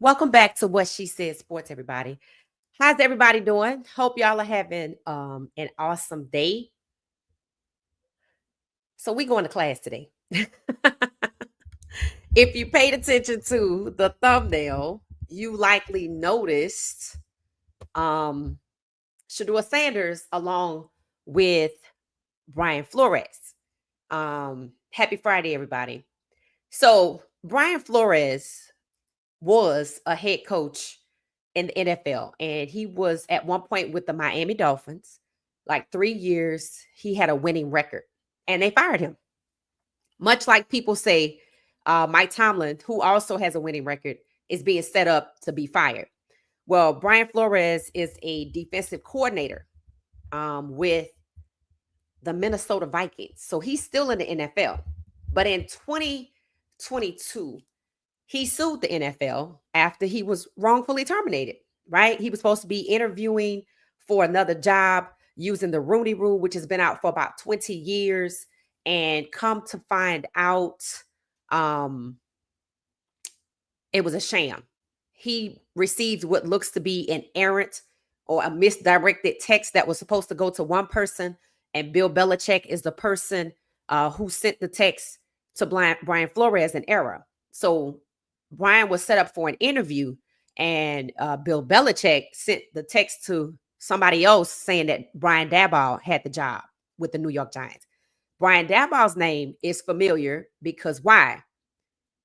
Welcome back to What She Said Sports, everybody. How's everybody doing? Hope y'all are having an awesome day. So we going to class today. If you paid attention to the thumbnail, you likely noticed um Shedeur Sanders along with Brian Flores. Happy Friday, everybody. So Brian Flores was a head coach in the NFL, and he was at one point with the Miami Dolphins. Like 3 years, he had a winning record, and they fired him. Much like people say, Mike Tomlin, who also has a winning record, is being set up to be fired. Well, Brian Flores is a defensive coordinator with the Minnesota Vikings, so he's still in the NFL. But in 2022, he sued the NFL after he was wrongfully terminated, right? He was supposed to be interviewing for another job using the Rooney Rule, which has been out for about 20 years. And come to find out, um, it was a sham. He received what looks to be an errant or a misdirected text that was supposed to go to one person, and Bill Belichick is the person who sent the text to Brian Flores in error. So Brian was set up for an interview, and Bill Belichick sent the text to somebody else saying that Brian Daboll had the job with the New York Giants. Brian Daboll's name is familiar because why?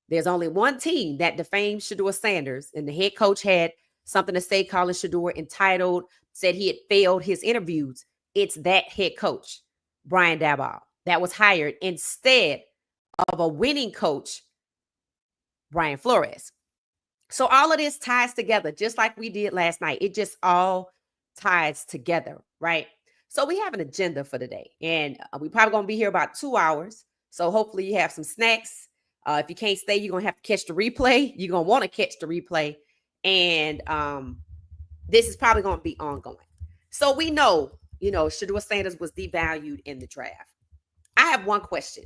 There's only one team that defamed Shedeur Sanders, and the head coach had something to say, calling Shedeur entitled, said he had failed his interviews. It's that head coach, Brian Daboll, that was hired instead of a winning coach, Brian Flores. So all of this ties together, just like we did last night. It just all ties together, right? So we have an agenda for today, and we probably going to be here about 2 hours. So hopefully you have some snacks. If you can't stay, you're going to have to catch the replay. You're going to want to catch the replay. And this is probably going to be ongoing. So we know, Shedeur Sanders was devalued in the draft. I have one question.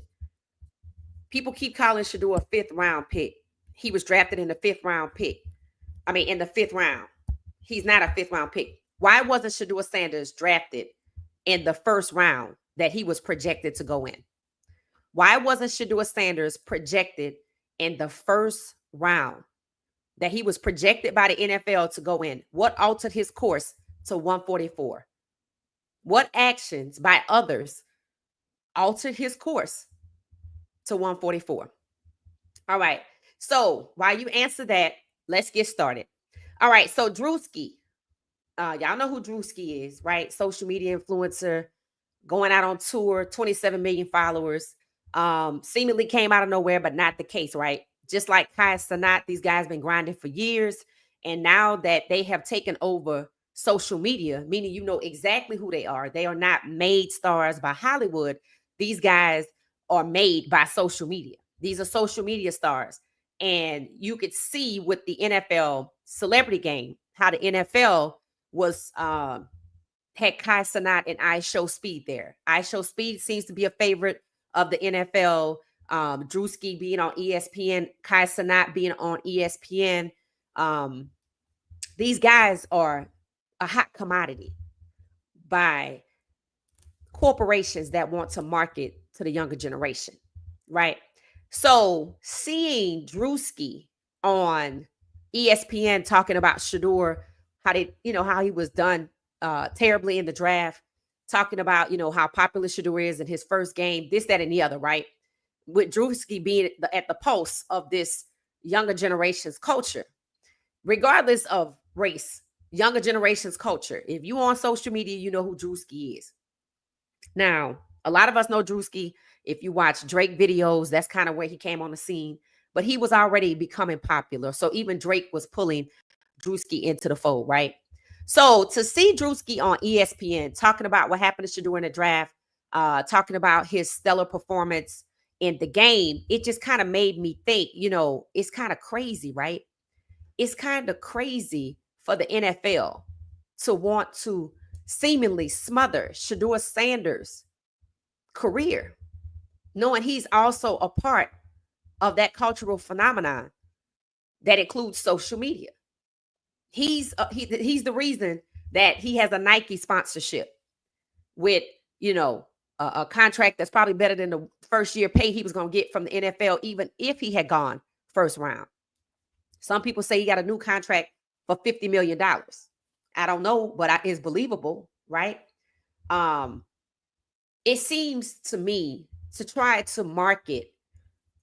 People keep calling Shedeur a fifth round pick. He was drafted in the fifth round pick. In the fifth round. He's not a fifth round pick. Why wasn't Shedeur Sanders drafted in the first round that he was projected to go in? Why wasn't Shedeur Sanders projected in the first round that he was projected by the NFL to go in? What altered his course to 144? What actions by others altered his course to 144? All right. So while you answer that, let's get started. All right. So Drewski, y'all know who Drewski is, right? Social media influencer, going out on tour, 27 million followers. Seemingly came out of nowhere, but not the case, right? Just like Kai Cenat, these guys been grinding for years. And now that they have taken over social media, meaning you know exactly who they are not made stars by Hollywood. These guys are made by social media. These are social media stars. And you could see with the NFL celebrity game, how the NFL was had Kai Cenat and I Show Speed there. I Show Speed seems to be a favorite of the NFL. Drewski being on ESPN, Kai Cenat being on ESPN. These guys are a hot commodity by corporations that want to market to the younger generation, right? So seeing Drewski on ESPN talking about Shadeur, how he was done terribly in the draft, talking about, how popular Shadeur is in his first game, this, that, and the other, right? With Drewski being at the pulse of this younger generation's culture, regardless of race, younger generation's culture. If you on social media, you know who Drewski is. Now, a lot of us know Drewski. If you watch Drake videos, that's kind of where he came on the scene. But he was already becoming popular. So even Drake was pulling Drewski into the fold, right? So to see Drewski on ESPN talking about what happened to Shadeur in the draft, talking about his stellar performance in the game, it just kind of made me think, it's kind of crazy, right? It's kind of crazy for the NFL to want to seemingly smother Shedeur Sanders' career, knowing he's also a part of that cultural phenomenon. that includes social media. He's the reason that he has a Nike sponsorship with, you know, a contract that's probably better than the first year pay he was going to get from the NFL, even if he had gone first round. Some people say he got a new contract for $50 million. I don't know, but it's believable, right? It seems to me to try to market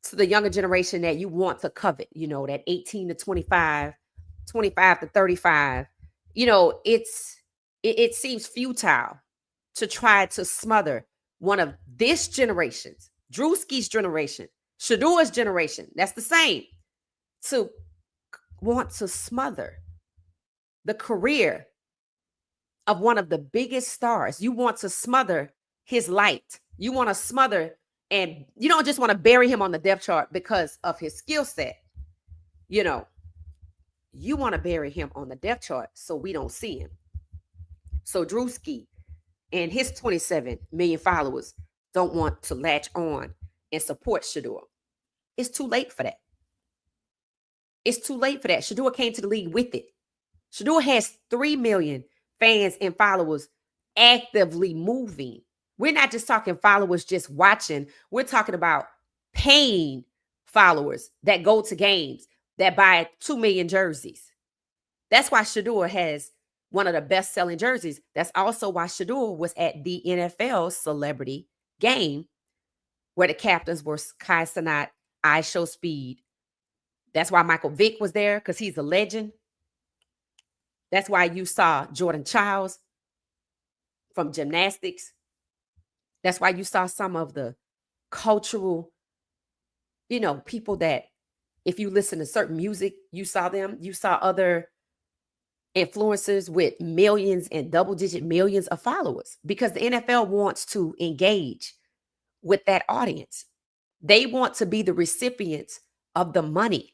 to the younger generation that you want to covet, you know, that 18 to 25, 25 to 35, you know, it seems futile to try to smother one of this generation's, Drewski's generation, Shadeur's generation. That's the same. To want to smother the career of one of the biggest stars. You want to smother his light. You want to smother, and you don't just want to bury him on the depth chart because of his skill set. You know, you want to bury him on the depth chart so we don't see him. So Drewski and his 27 million followers don't want to latch on and support Shedeur. It's too late for that. It's too late for that. Shedeur came to the league with it. Shedeur has 3 million fans and followers actively moving. We're not just talking followers just watching. We're talking about paying followers that go to games, that buy 2 million jerseys. That's why Shedeur has one of the best-selling jerseys. That's also why Shedeur was at the NFL celebrity game where the captains were Kai Cenat, I Show Speed. That's why Michael Vick was there, because he's a legend. That's why you saw Jordan Childs from gymnastics. That's why you saw some of the cultural, you know, people that if you listen to certain music, you saw them. You saw other influencers with millions and double-digit millions of followers, because the NFL wants to engage with that audience. They want to be the recipients of the money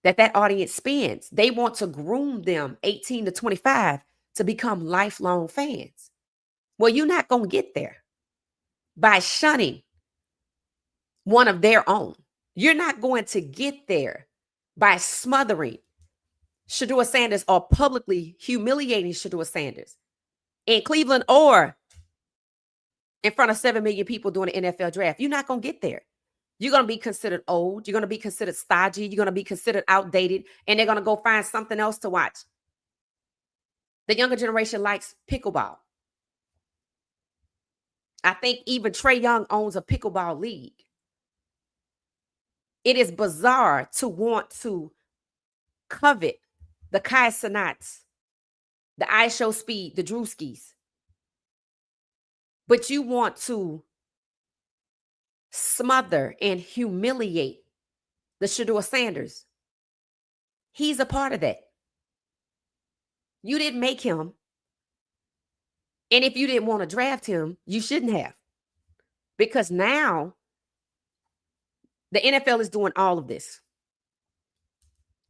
that audience spends. They want to groom them 18 to 25 to become lifelong fans. Well, you're not going to get there by shunning one of their own. You're not going to get there by smothering Shedeur Sanders or publicly humiliating Shedeur Sanders in Cleveland or in front of 7 million people during the NFL draft. You're not going to get there. You're going to be considered old. You're going to be considered stodgy. You're going to be considered outdated, and they're going to go find something else to watch. The younger generation likes pickleball. I think even Trae Young owns a pickleball league. It is bizarre to want to covet the Kai Cenats, the I Show Speed, the Drewskis, but you want to smother and humiliate the Shedeur Sanders. He's a part of that. You didn't make him. And if you didn't want to draft him, you shouldn't have. Because now the NFL is doing all of this,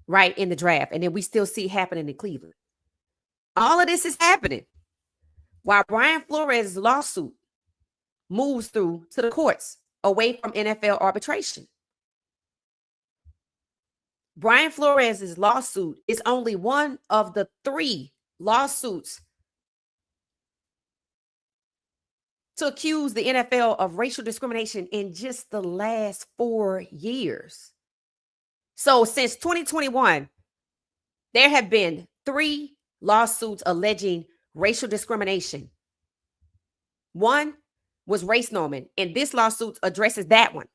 right, in the draft. And then we still see it happening in Cleveland. All of this is happening while Brian Flores' lawsuit moves through to the courts away from NFL arbitration. Brian Flores' lawsuit is only one of the 3 lawsuits to accuse the NFL of racial discrimination in just the last 4 years. So since 2021, there have been 3 lawsuits alleging racial discrimination. One was race norming, and this lawsuit addresses that one.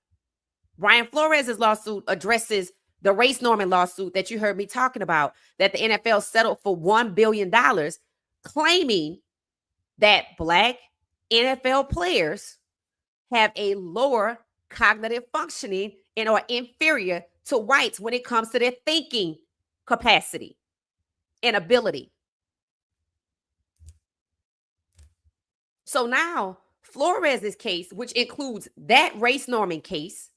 Brian Flores' lawsuit addresses the race norming lawsuit that you heard me talking about, that the NFL settled for $1 billion, claiming that Black NFL players have a lower cognitive functioning and are inferior to whites when it comes to their thinking capacity and ability. So now Flores' case, which includes that race norming case,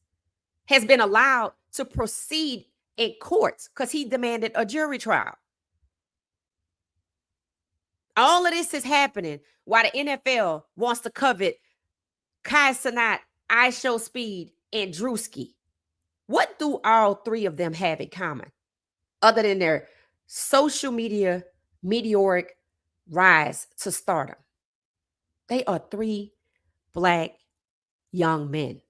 has been allowed to proceed in courts because he demanded a jury trial. All of this is happening while the NFL wants to covet Kai Cenat, I Show Speed, and Drewski. What do all three of them have in common other than their social media meteoric rise to stardom? They are three Black young men.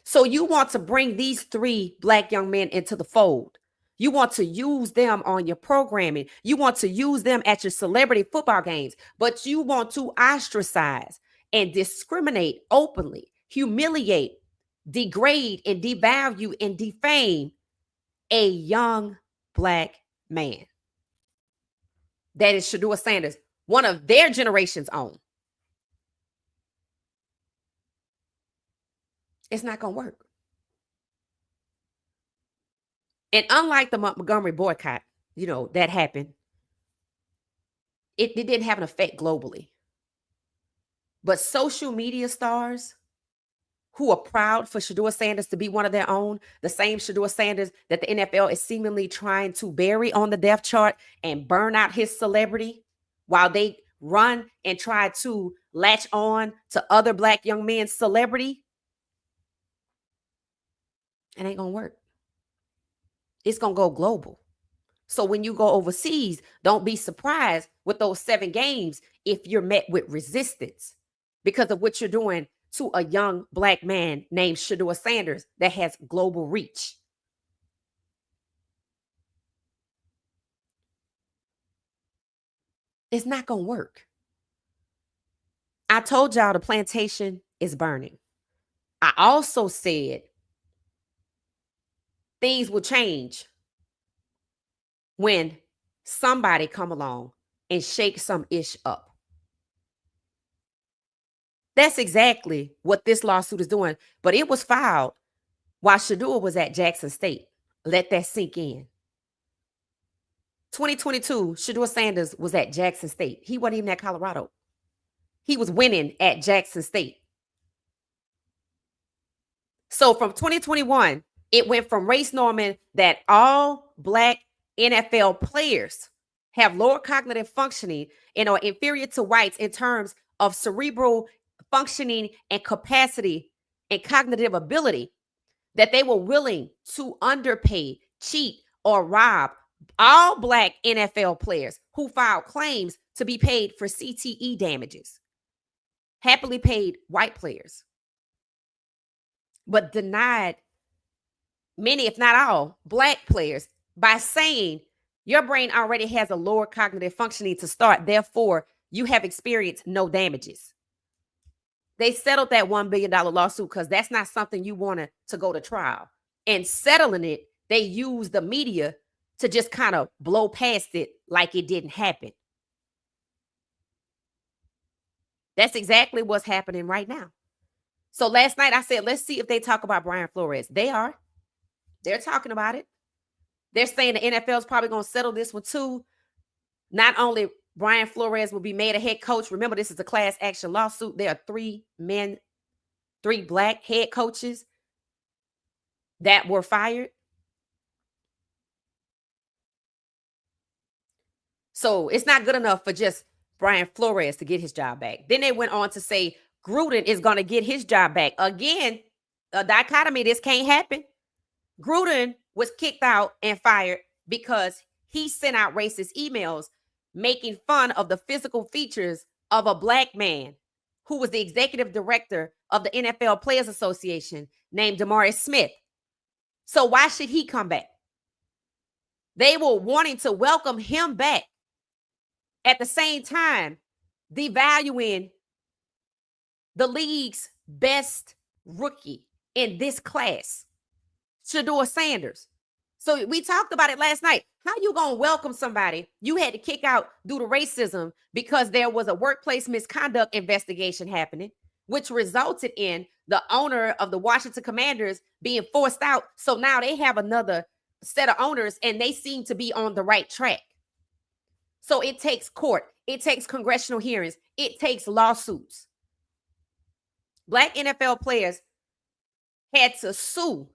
So you want to bring these three Black young men into the fold. You want to use them on your programming. You want to use them at your celebrity football games, but you want to ostracize and discriminate openly, humiliate, degrade, and devalue and defame a young Black man. That is Shedeur Sanders, one of their generation's own. It's not going to work. And unlike the Montgomery boycott, that happened, it didn't have an effect globally. But social media stars who are proud for Shedeur Sanders to be one of their own, the same Shedeur Sanders that the NFL is seemingly trying to bury on the death chart and burn out his celebrity while they run and try to latch on to other Black young men's celebrity, it ain't going to work. It's going to go global. So when you go overseas, don't be surprised with those 7 games if you're met with resistance because of what you're doing to a young Black man named Shedeur Sanders that has global reach. It's not going to work. I told y'all the plantation is burning. I also said things will change when somebody come along and shake some ish up. That's exactly what this lawsuit is doing. But it was filed while Shadeur was at Jackson State. Let that sink in. 2022, Shedeur Sanders was at Jackson State. He wasn't even at Colorado. He was winning at Jackson State. So from 2021, it went from race norming that all Black NFL players have lower cognitive functioning and are inferior to whites in terms of cerebral functioning and capacity and cognitive ability, that they were willing to underpay, cheat, or rob all Black NFL players who filed claims to be paid for CTE damages, happily paid white players, but denied many, if not all, Black players by saying your brain already has a lower cognitive functioning to start. Therefore, you have experienced no damages. They settled that $1 billion lawsuit because that's not something you wanted to go to trial. And settling it, they used the media to just kind of blow past it like it didn't happen. That's exactly what's happening right now. So last night I said, let's see if they talk about Brian Flores. They are. They're talking about it. They're saying the NFL is probably going to settle this one too. Not only Brian Flores will be made a head coach. Remember, this is a class action lawsuit. There are 3 Black head coaches that were fired. So it's not good enough for just Brian Flores to get his job back. Then they went on to say Gruden is going to get his job back. Again, a dichotomy. This can't happen. Gruden was kicked out and fired because he sent out racist emails making fun of the physical features of a Black man who was the executive director of the NFL Players Association named Demarius Smith. So why should he come back? They were wanting to welcome him back at the same time devaluing the league's best rookie in this class, Shedeur Sanders. So we talked about it last night. How you going to welcome somebody you had to kick out due to racism because there was a workplace misconduct investigation happening, which resulted in the owner of the Washington Commanders being forced out. So now they have another set of owners and they seem to be on the right track. So it takes court. It takes congressional hearings. It takes lawsuits. Black NFL players had to sue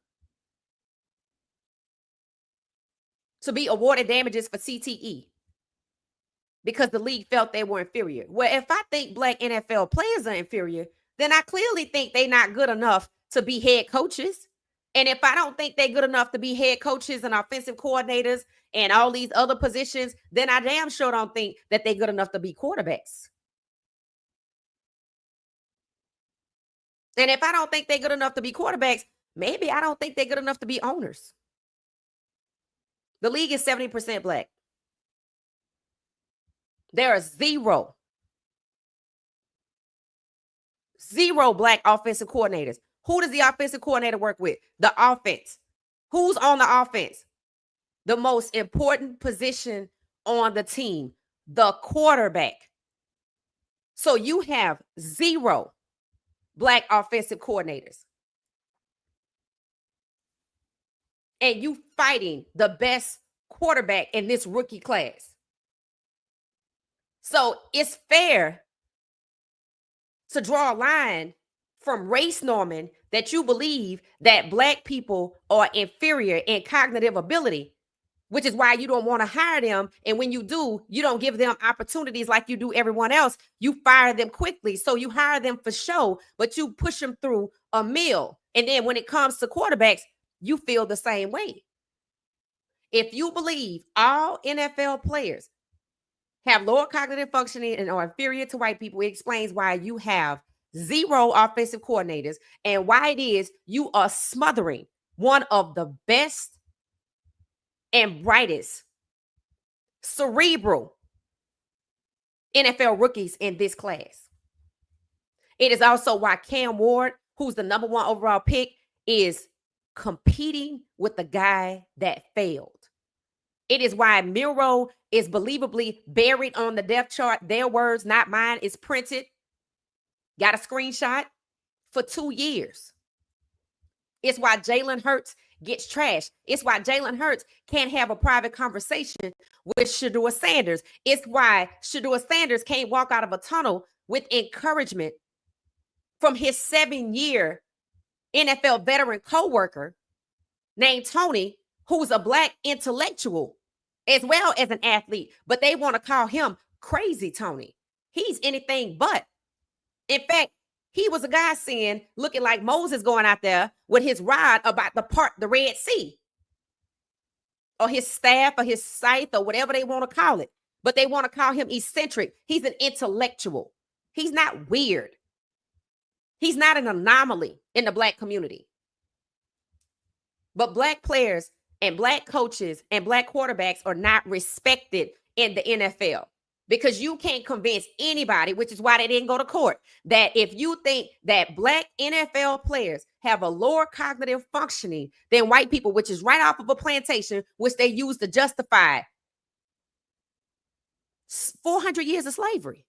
to be awarded damages for CTE because the league felt they were inferior. Well, if I think Black NFL players are inferior, then I clearly think they're not good enough to be head coaches. And if I don't think they're good enough to be head coaches and offensive coordinators and all these other positions, then I damn sure don't think that they're good enough to be quarterbacks. And if I don't think they're good enough to be quarterbacks, maybe I don't think they're good enough to be owners. The league is 70% black. There are zero black offensive coordinators. Who does the offensive coordinator work with? The offense. Who's on the offense? The most important position on the team, the quarterback. So you have zero black offensive coordinators. And you fighting the best quarterback in this rookie class. So it's fair to draw a line from race norming that you believe that black people are inferior in cognitive ability, which is why you don't want to hire them. And when you do, you don't give them opportunities like you do everyone else. You fire them quickly. So you hire them for show, but you push them through a mill. And then when it comes to quarterbacks, you feel the same way. If you believe all NFL players have lower cognitive functioning and are inferior to white people, it explains why you have zero offensive coordinators and why it is you are smothering one of the best and brightest cerebral NFL rookies in this class. It is also why Cam Ward, who's the number 1 overall pick, is competing with the guy that failed. It is why Miro is believably buried on the depth chart. Their words, not mine, is printed. Got a screenshot for 2 years. It's why Jalen Hurts gets trashed. It's why Jalen Hurts can't have a private conversation with Shedeur Sanders. It's why Shedeur Sanders can't walk out of a tunnel with encouragement from his 7-year NFL veteran coworker named Tony, who's a black intellectual as well as an athlete, but they want to call him Crazy Tony. He's anything but. In fact, he was a guy saying, looking like Moses going out there with his rod about to part the Red Sea, or his staff or his scythe or whatever they want to call it. But they want to call him eccentric. He's an intellectual. He's not weird. He's not an anomaly in the black community. But black players and black coaches and black quarterbacks are not respected in the NFL. Because you can't convince anybody, which is why they didn't go to court, that if you think that black NFL players have a lower cognitive functioning than white people, which is right off of a plantation, which they use to justify 400 years of slavery,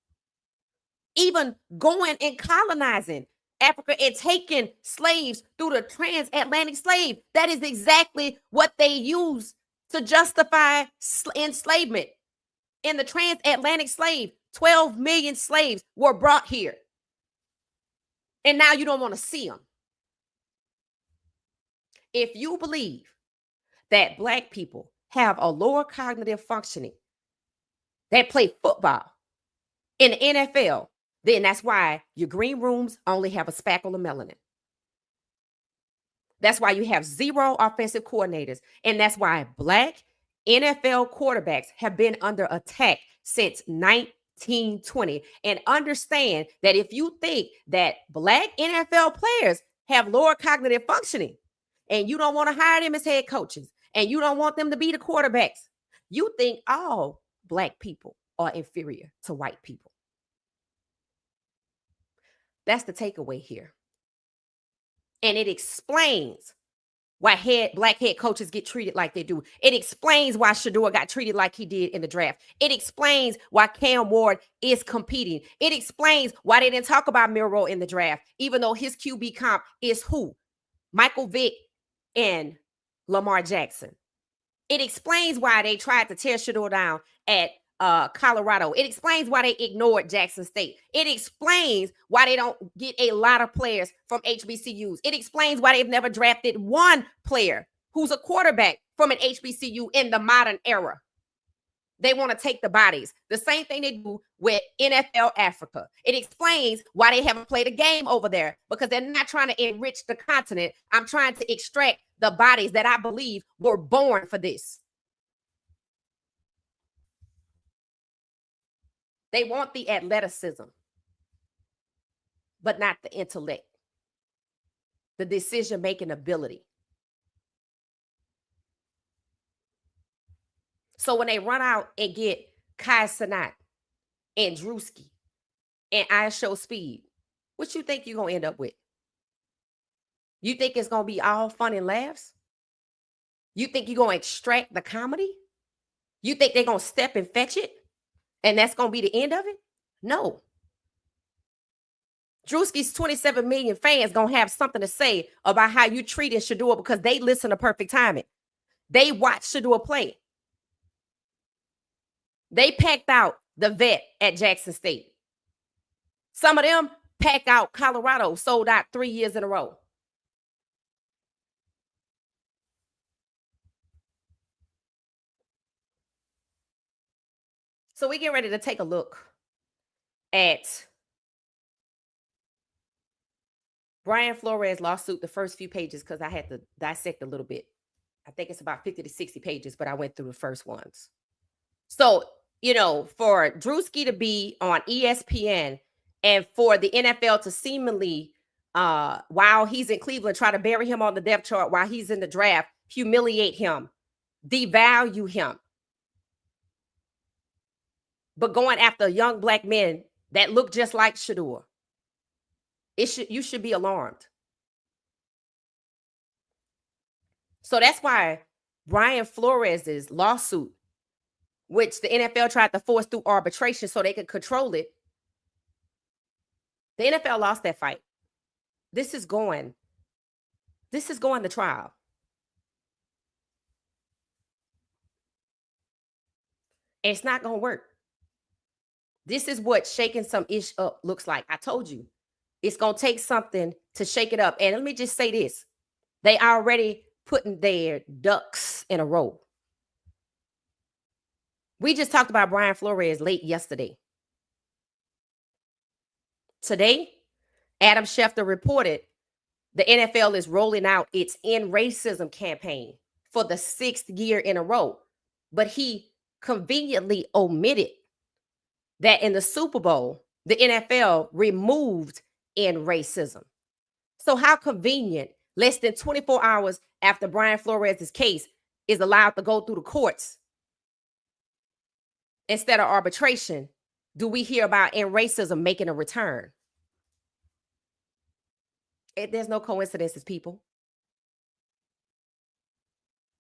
even going and colonizing Africa and taking slaves through the transatlantic slave. That is exactly what they use to justify enslavement. In the transatlantic slave, 12 million slaves were brought here. And now you don't want to see them. If you believe that black people have a lower cognitive functioning that play football in the NFL, then that's why your green rooms only have a spackle of melanin. That's why you have zero offensive coordinators. And that's why black NFL quarterbacks have been under attack since 1920. And understand that if you think that black NFL players have lower cognitive functioning and you don't want to hire them as head coaches and you don't want them to be the quarterbacks, you think all black people are inferior to white people. That's the takeaway here. And it explains why black head coaches get treated like they do. It explains why Shadeur got treated like he did in the draft. It explains why Cam Ward is competing. It explains why they didn't talk about Miro in the draft, even though his QB comp is who? Michael Vick and Lamar Jackson. It explains why they tried to tear Shadeur down at Colorado. It explains why they ignored Jackson State. It explains why they don't get a lot of players from HBCUs. It explains why they've never drafted one player who's a quarterback from an HBCU in the modern era. They want to take the bodies. The same thing they do with NFL Africa. It explains why they haven't played a game over there, because they're not trying to enrich the continent. I'm trying to extract the bodies that I believe were born for this. They want the athleticism, but not the intellect, the decision-making ability. So when they run out and get Kai Cenat and Drewski and I Show Speed, what you think you're going to end up with? You think it's going to be all fun and laughs? You think you're going to extract the comedy? You think they're going to step and fetch it? And that's going to be the end of it? No. Drewski's 27 million fans going to have something to say about how you treated Shedeur, because they listen to Perfect Timing. They watch Shedeur play. They packed out the vet at Jackson State. Some of them packed out Colorado, sold out 3 years in a row. So we get ready to take a look at Brian Flores lawsuit, the first few pages, because I had to dissect a little bit. I think it's about 50 to 60 pages, but I went through the first ones. So, for Drewski to be on ESPN and for the NFL to seemingly, while he's in Cleveland, try to bury him on the depth chart while he's in the draft, humiliate him, devalue him, but going after young black men that look just like Shedeur, you should be alarmed. So that's why Brian Flores' lawsuit, which the NFL tried to force through arbitration so they could control it, the NFL lost that fight. This is going to trial. And it's not going to work. This is what shaking some ish up looks like. I told you, it's going to take something to shake it up. And let me just say this. They already putting their ducks in a row. We just talked about Brian Flores late yesterday. Today, Adam Schefter reported the NFL is rolling out its End Racism campaign for the 6th year in a row. But he conveniently omitted that in the Super Bowl, the NFL removed End Racism. So how convenient, less than 24 hours after Brian Flores' case is allowed to go through the courts, instead of arbitration, do we hear about End Racism making a return? There's no coincidences, people.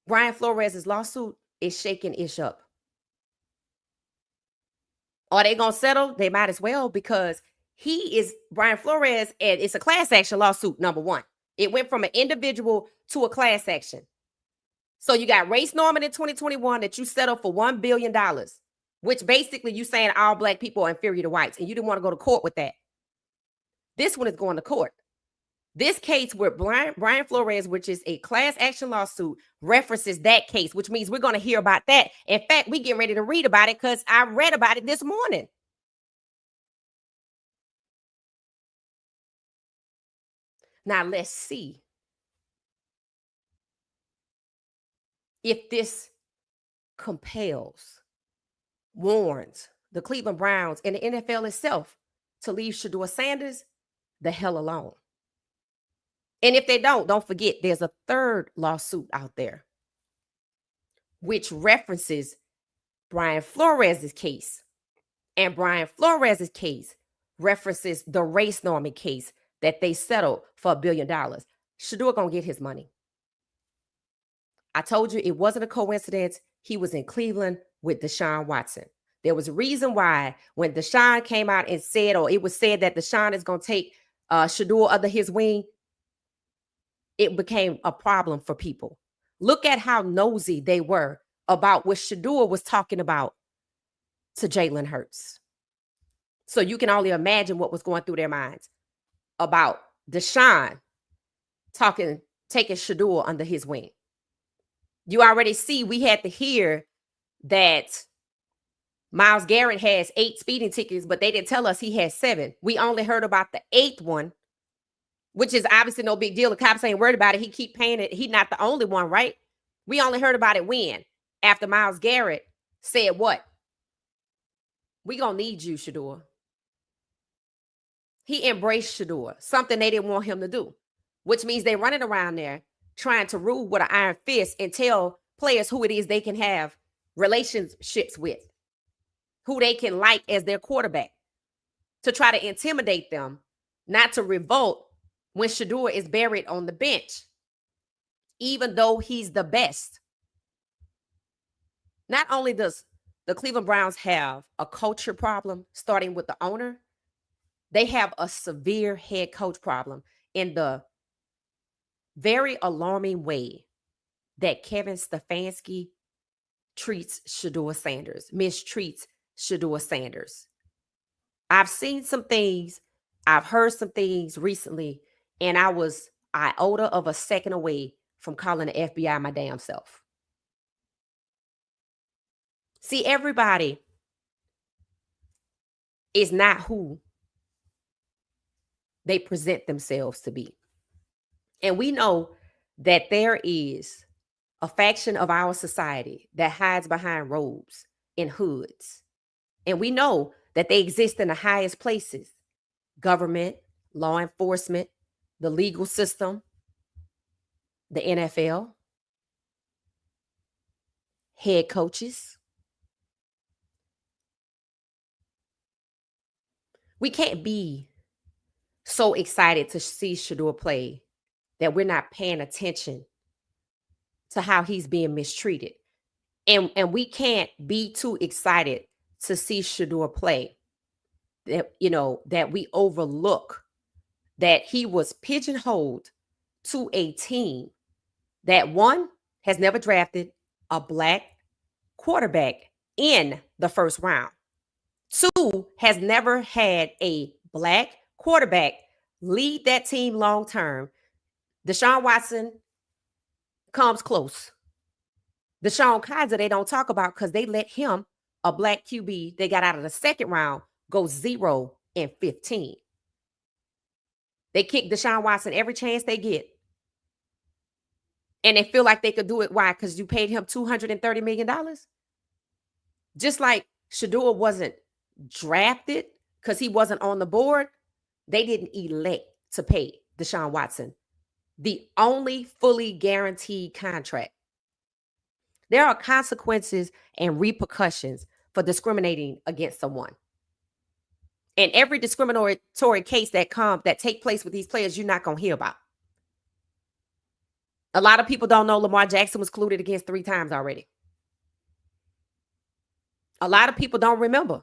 Brian Flores' lawsuit is shaking ish up. Are they going to settle? They might as well, because he is Brian Flores, and it's a class action lawsuit, number one. It went from an individual to a class action. So you got Race Norman in 2021 that you settled for $1 billion, which basically you saying all black people are inferior to whites, and you didn't want to go to court with that. This one is going to court. This case with Brian Flores, which is a class action lawsuit, references that case, which means we're going to hear about that. In fact, we getting ready to read about it because I read about it this morning. Now, let's see if this compels, warns the Cleveland Browns and the NFL itself to leave Shedeur Sanders the hell alone. And if they don't forget, there's a third lawsuit out there, which references Brian Flores' case. And Brian Flores' case references the Race Norman case that they settled for $1 billion. Shedeur gonna get his money. I told you it wasn't a coincidence. He was in Cleveland with Deshaun Watson. There was a reason why when Deshaun came out and said, or it was said that Deshaun is going to take Shedeur under his wing, it became a problem for people. Look at how nosy they were about what Shedeur was talking about to Jalen Hurts. So you can only imagine what was going through their minds about Deshaun taking Shedeur under his wing. You already see we had to hear that Myles Garrett has 8 speeding tickets, but they didn't tell us he had 7. We only heard about the 8th one, which is obviously no big deal. The cops ain't worried about it. He keep paying it. He's not the only one, right? We only heard about it when? After Myles Garrett said what? We gonna need you, Shedeur. He embraced Shedeur, something they didn't want him to do, which means they're running around there trying to rule with an iron fist and tell players who it is they can have relationships with, who they can like as their quarterback, to try to intimidate them, not to revolt when Shedeur is buried on the bench, even though he's the best. Not only does the Cleveland Browns have a culture problem, starting with the owner, they have a severe head coach problem in the very alarming way that Kevin Stfansky treats Shedeur Sanders, mistreats Shedeur Sanders. I've seen some things, I've heard some things recently, and I was iota of a second away from calling the FBI my damn self. See, everybody is not who they present themselves to be. And we know that there is a faction of our society that hides behind robes and hoods. And we know that they exist in the highest places: government, law enforcement, the legal system, the NFL, head coaches. We can't be so excited to see Shedeur play that we're not paying attention to how he's being mistreated. And we can't be too excited to see Shedeur play that, that we overlook that he was pigeonholed to a team that, one, has never drafted a black quarterback in the first round. 2, has never had a black quarterback lead that team long term. Deshaun Watson comes close. Deshaun Kaiser, they don't talk about because they let him, a black QB they got out of the second round, go 0-15. They kick Deshaun Watson every chance they get. And they feel like they could do it. Why? Because you paid him $230 million? Just like Shedeur wasn't drafted because he wasn't on the board, they didn't elect to pay Deshaun Watson the only fully guaranteed contract. There are consequences and repercussions for discriminating against someone. And every discriminatory case that take place with these players, you're not going to hear about. A lot of people don't know Lamar Jackson was colluded against 3 times already. A lot of people don't remember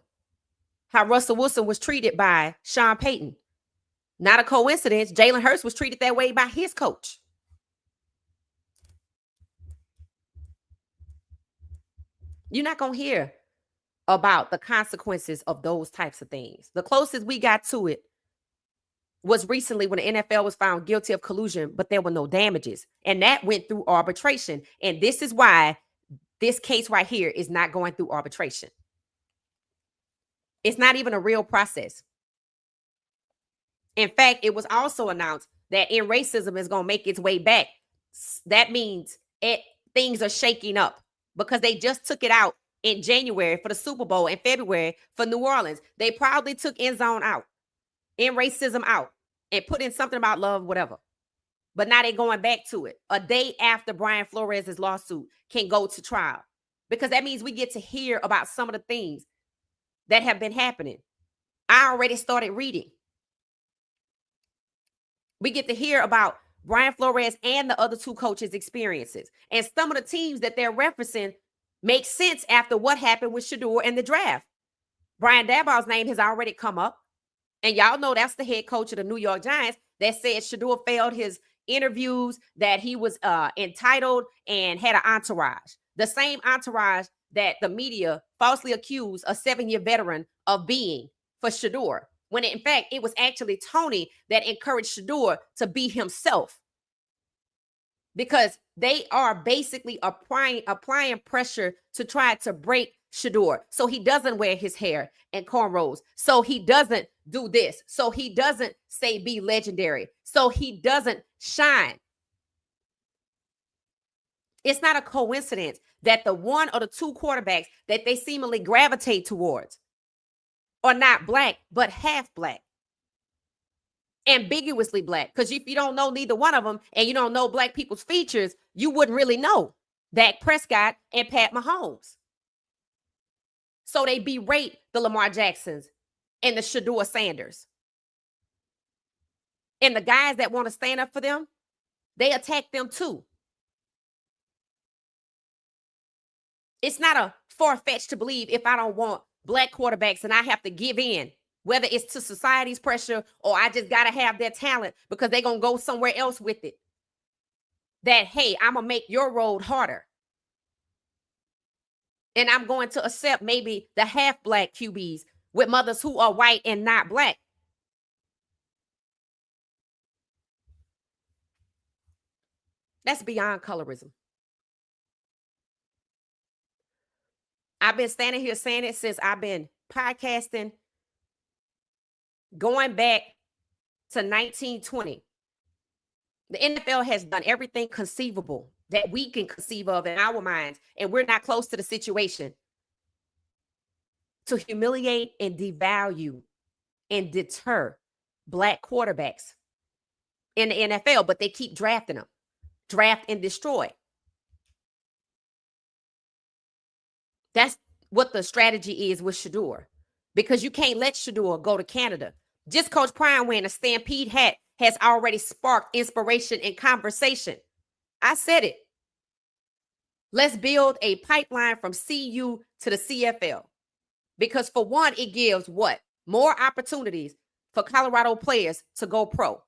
how Russell Wilson was treated by Sean Payton. Not a coincidence, Jalen Hurts was treated that way by his coach. You're not going to hear about the consequences of those types of things. The closest we got to it was recently when the NFL was found guilty of collusion, but there were no damages. And that went through arbitration. And this is why this case right here is not going through arbitration. It's not even a real process. In fact, it was also announced that in racism is going to make its way back. That means things are shaking up because they just took it out in January for the Super Bowl, in February for New Orleans. They proudly took end zone out, in racism out, and put in something about love, whatever. But now they're going back to it. A day after Brian Flores' lawsuit can go to trial, because that means we get to hear about some of the things that have been happening. I already started reading. We get to hear about Brian Flores and the other 2 coaches' experiences. And some of the teams that they're referencing make sense after what happened with Shedeur in the draft. Brian Daboll's name has already come up. And y'all know that's the head coach of the New York Giants that said Shedeur failed his interviews, that he was entitled and had an entourage. The same entourage that the media falsely accused a 7-year veteran of being for Shedeur, when in fact it was actually Tony that encouraged Shedeur to be himself, because they are basically applying pressure to try to break Shedeur. So he doesn't wear his hair and cornrows. So he doesn't do this. So he doesn't say be legendary. So he doesn't shine. It's not a coincidence that the one or the two quarterbacks that they seemingly gravitate towards are not black, but half black. Ambiguously black. Because if you don't know neither one of them and you don't know black people's features, you wouldn't really know Dak Prescott and Pat Mahomes. So they berate the Lamar Jacksons and the Shedeur Sanders. And the guys that want to stand up for them, they attack them too. It's not a far-fetched to believe if I don't want black quarterbacks and I have to give in, whether it's to society's pressure or I just got to have their talent because they're going to go somewhere else with it. That, hey, I'm going to make your road harder. And I'm going to accept maybe the half-black QBs with mothers who are white and not black. That's beyond colorism. I've been standing here saying it since I've been podcasting going back to 1920. The NFL has done everything conceivable that we can conceive of in our minds, and we're not close to the situation to humiliate and devalue and deter black quarterbacks in the NFL, but they keep drafting them. Draft and destroy. That's what the strategy is with Shedeur, because you can't let Shedeur go to Canada. Just Coach Prime wearing a Stampede hat has already sparked inspiration and conversation. I said it. Let's build a pipeline from CU to the CFL, because for one, it gives what? More opportunities for Colorado players to go pro.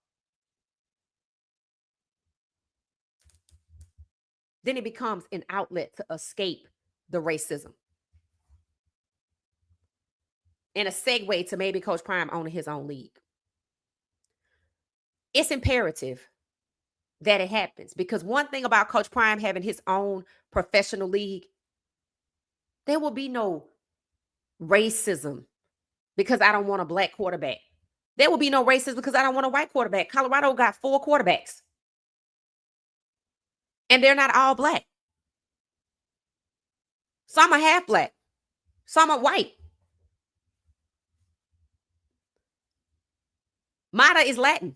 Then it becomes an outlet to escape the racism. And a segue to maybe Coach Prime owning his own league. It's imperative that it happens, because one thing about Coach Prime having his own professional league, there will be no racism because I don't want a black quarterback. There will be no racism because I don't want a white quarterback. Colorado got 4 quarterbacks. And they're not all black. Some are half black. Some are white. Mata is Latin.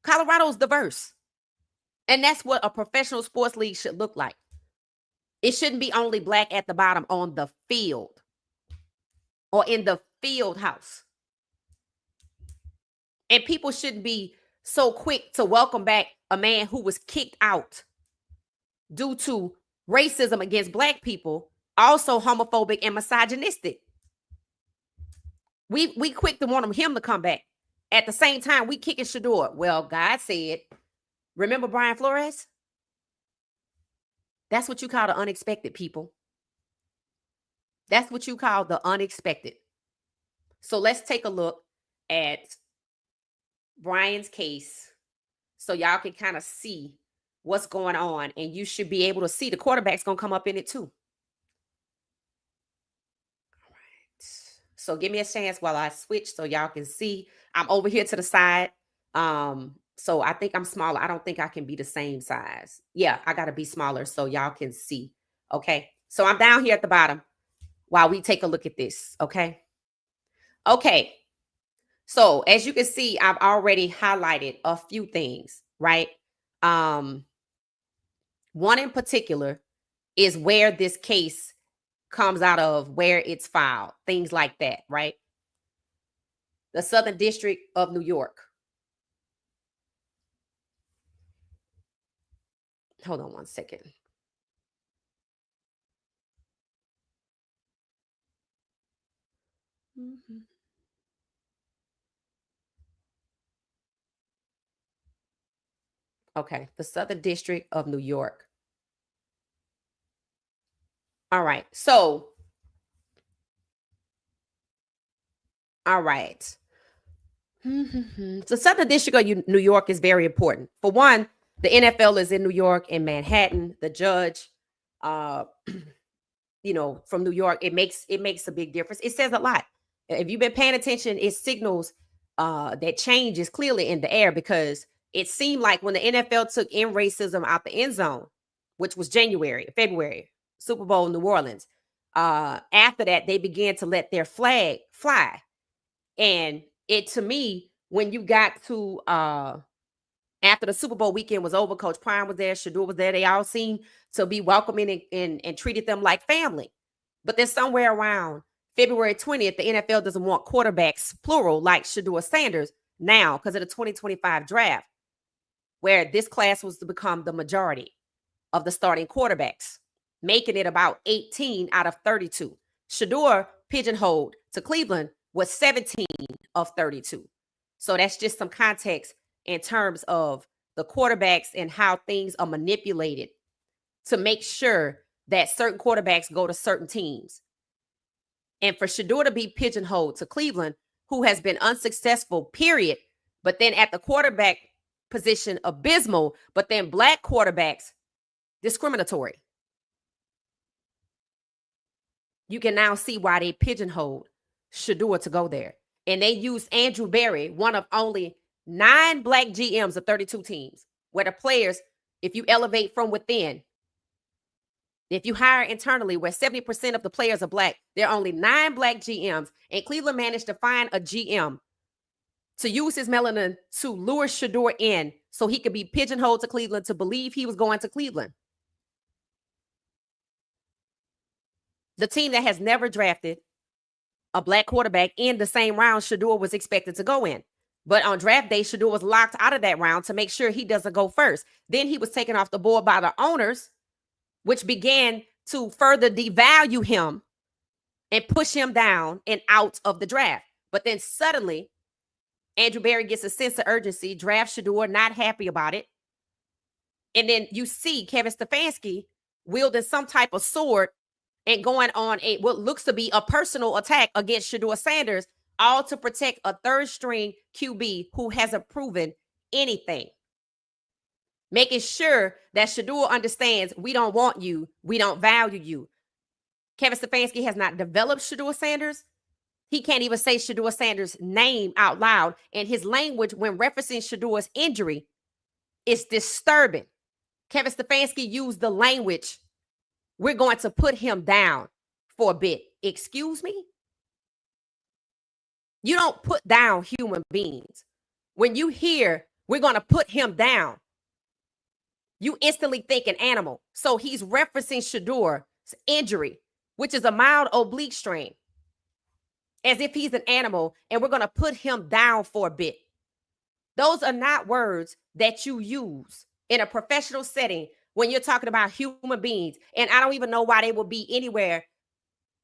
Colorado's diverse. And that's what a professional sports league should look like. It shouldn't be only black at the bottom on the field or in the field house. And people shouldn't be so quick to welcome back a man who was kicked out due to racism against black people, also homophobic and misogynistic. We quick to want him to come back. At the same time, we kicking Shadeur. Well, God said, remember Brian Flores? That's what you call the unexpected, people. That's what you call the unexpected. So let's take a look at Brian's case so y'all can kind of see what's going on. And you should be able to see the quarterback's going to come up in it too. All right. So give me a chance while I switch so y'all can see. I'm over here to the side. So I think I'm smaller. I don't think I can be the same size. Yeah, I got to be smaller so y'all can see. Okay. So I'm down here at the bottom while we take a look at this. Okay. Okay. So as you can see, I've already highlighted a few things, right? One in particular is where this case comes out of, where it's filed, things like that, right? The Southern District of New York. Hold on one second. Mm-hmm. Okay, the Southern District of New York. All right, so, all right. The Southern District of New York is very important. For one, the NFL is in New York, in Manhattan. The judge, from New York, it makes a big difference. It says a lot. If you've been paying attention, it signals that change is clearly in the air, because it seemed like when the NFL took in racism out the end zone, which was February, Super Bowl, New Orleans. After that, they began to let their flag fly. And it, to me, when you got to after the Super Bowl weekend was over, Coach Prime was there, Shedeur was there. They all seemed to be welcoming and treated them like family. But then somewhere around February 20th, the NFL doesn't want quarterbacks, plural, like Shedeur Sanders now because of the 2025 draft, where this class was to become the majority of the starting quarterbacks, making it about 18 out of 32. Shadeur, pigeonholed to Cleveland, was 17 of 32. So that's just some context in terms of the quarterbacks and how things are manipulated to make sure that certain quarterbacks go to certain teams. And for Shadeur to be pigeonholed to Cleveland, who has been unsuccessful, period, but then at the quarterback position, abysmal, but then black quarterbacks, discriminatory. You can now see why they pigeonholed Shedeur to go there. And they used Andrew Berry, one of only 9 black GMs of 32 teams, where the players, if you elevate from within, if you hire internally, where 70% of the players are black, there are only 9 black GMs. And Cleveland managed to find a GM to use his melanin to lure Shedeur in so he could be pigeonholed to Cleveland, to believe he was going to Cleveland. The team that has never drafted a black quarterback in the same round Shedeur was expected to go in. But on draft day, Shedeur was locked out of that round to make sure he doesn't go first. Then he was taken off the board by the owners, which began to further devalue him and push him down and out of the draft. But then suddenly, Andrew Berry gets a sense of urgency, drafts Shedeur, not happy about it. And then you see Kevin Stfansky wielding some type of sword and going on what looks to be a personal attack against Shedeur Sanders, all to protect a third-string QB who hasn't proven anything. Making sure that Shedeur understands, we don't want you, we don't value you. Kevin Stfansky has not developed Shedeur Sanders. He can't even say Shedeur Sanders' name out loud, and his language when referencing Shedeur's injury is disturbing. Kevin Stfansky used the language, we're going to put him down for a bit. Excuse me? You don't put down human beings. When you hear, we're going to put him down, you instantly think an animal. So he's referencing Shedeur's injury, which is a mild oblique strain, as if he's an animal and we're going to put him down for a bit. Those are not words that you use in a professional setting when you're talking about human beings. And I don't even know why they would be anywhere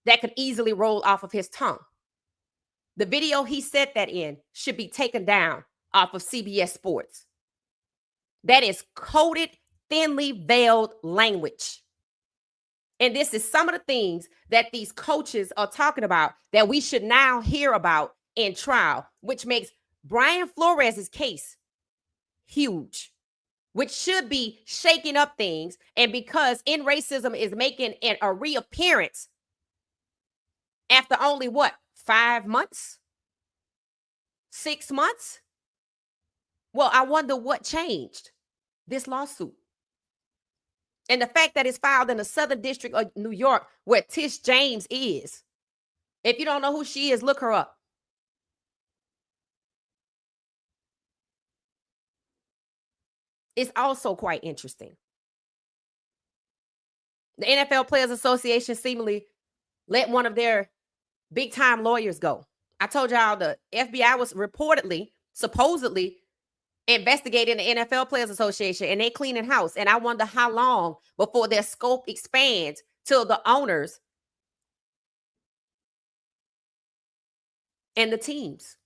that could easily roll off of his tongue. The video he said that in should be taken down off of CBS Sports. That is coded, thinly veiled language. And this is some of the things that these coaches are talking about that we should now hear about in trial, which makes Brian Flores' case huge, which should be shaking up things. And because in racism is making a reappearance after only 5 months? 6 months? Well, I wonder what changed this lawsuit. And the fact that it's filed in the Southern District of New York, where Tish James is. If you don't know who she is, look her up. It's also quite interesting. The NFL Players Association seemingly let one of their big-time lawyers go. I told y'all the FBI was supposedly investigating the NFL Players Association, and they cleaning house. And I wonder how long before their scope expands till the owners and the teams,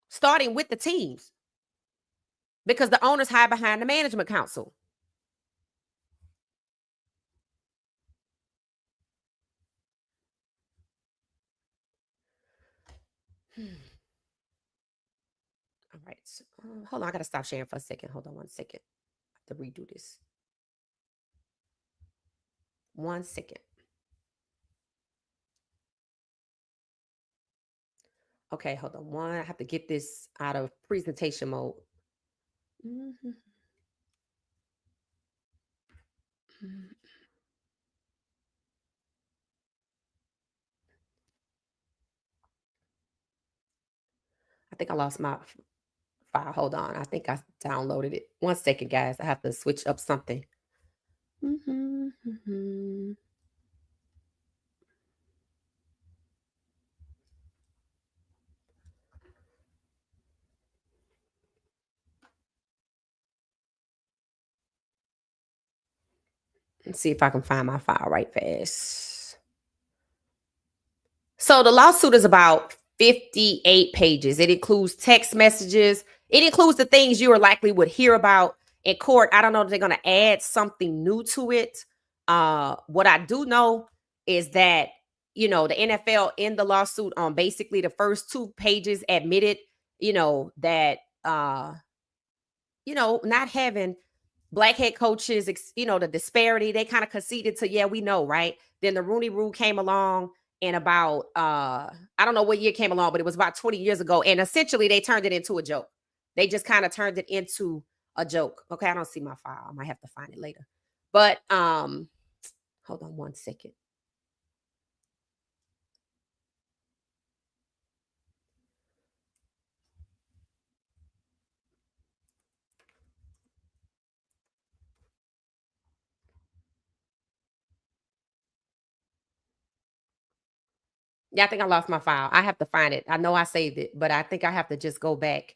starting with the teams, because the owners hide behind the management council. All right. So, hold on. I got to stop sharing for a second. Hold on 1 second. I have to redo this. 1 second. Okay, hold on. One, I have to get this out of presentation mode. Mhm. I think I lost my file. Hold on. I think I downloaded it. 1 second, guys. I have to switch up something. Mhm. Let's see if I can find my file right fast. So the lawsuit is about 58 pages. It includes text messages. It includes the things you are likely would hear about in court. I don't know if they're going to add something new to it. What I do know is that, the NFL in the lawsuit on basically the first 2 pages admitted, that, not having black head coaches, the disparity, they kind of conceded to, yeah, we know, right? Then the Rooney Rule came along and about I don't know what year it came along, but it was about 20 years ago. And essentially they turned it into a joke. They just kind of turned it into a joke. Okay, I don't see my file. I might have to find it later. But hold on 1 second. Yeah, I think I lost my file. I have to find it. I know I saved it, but I think I have to just go back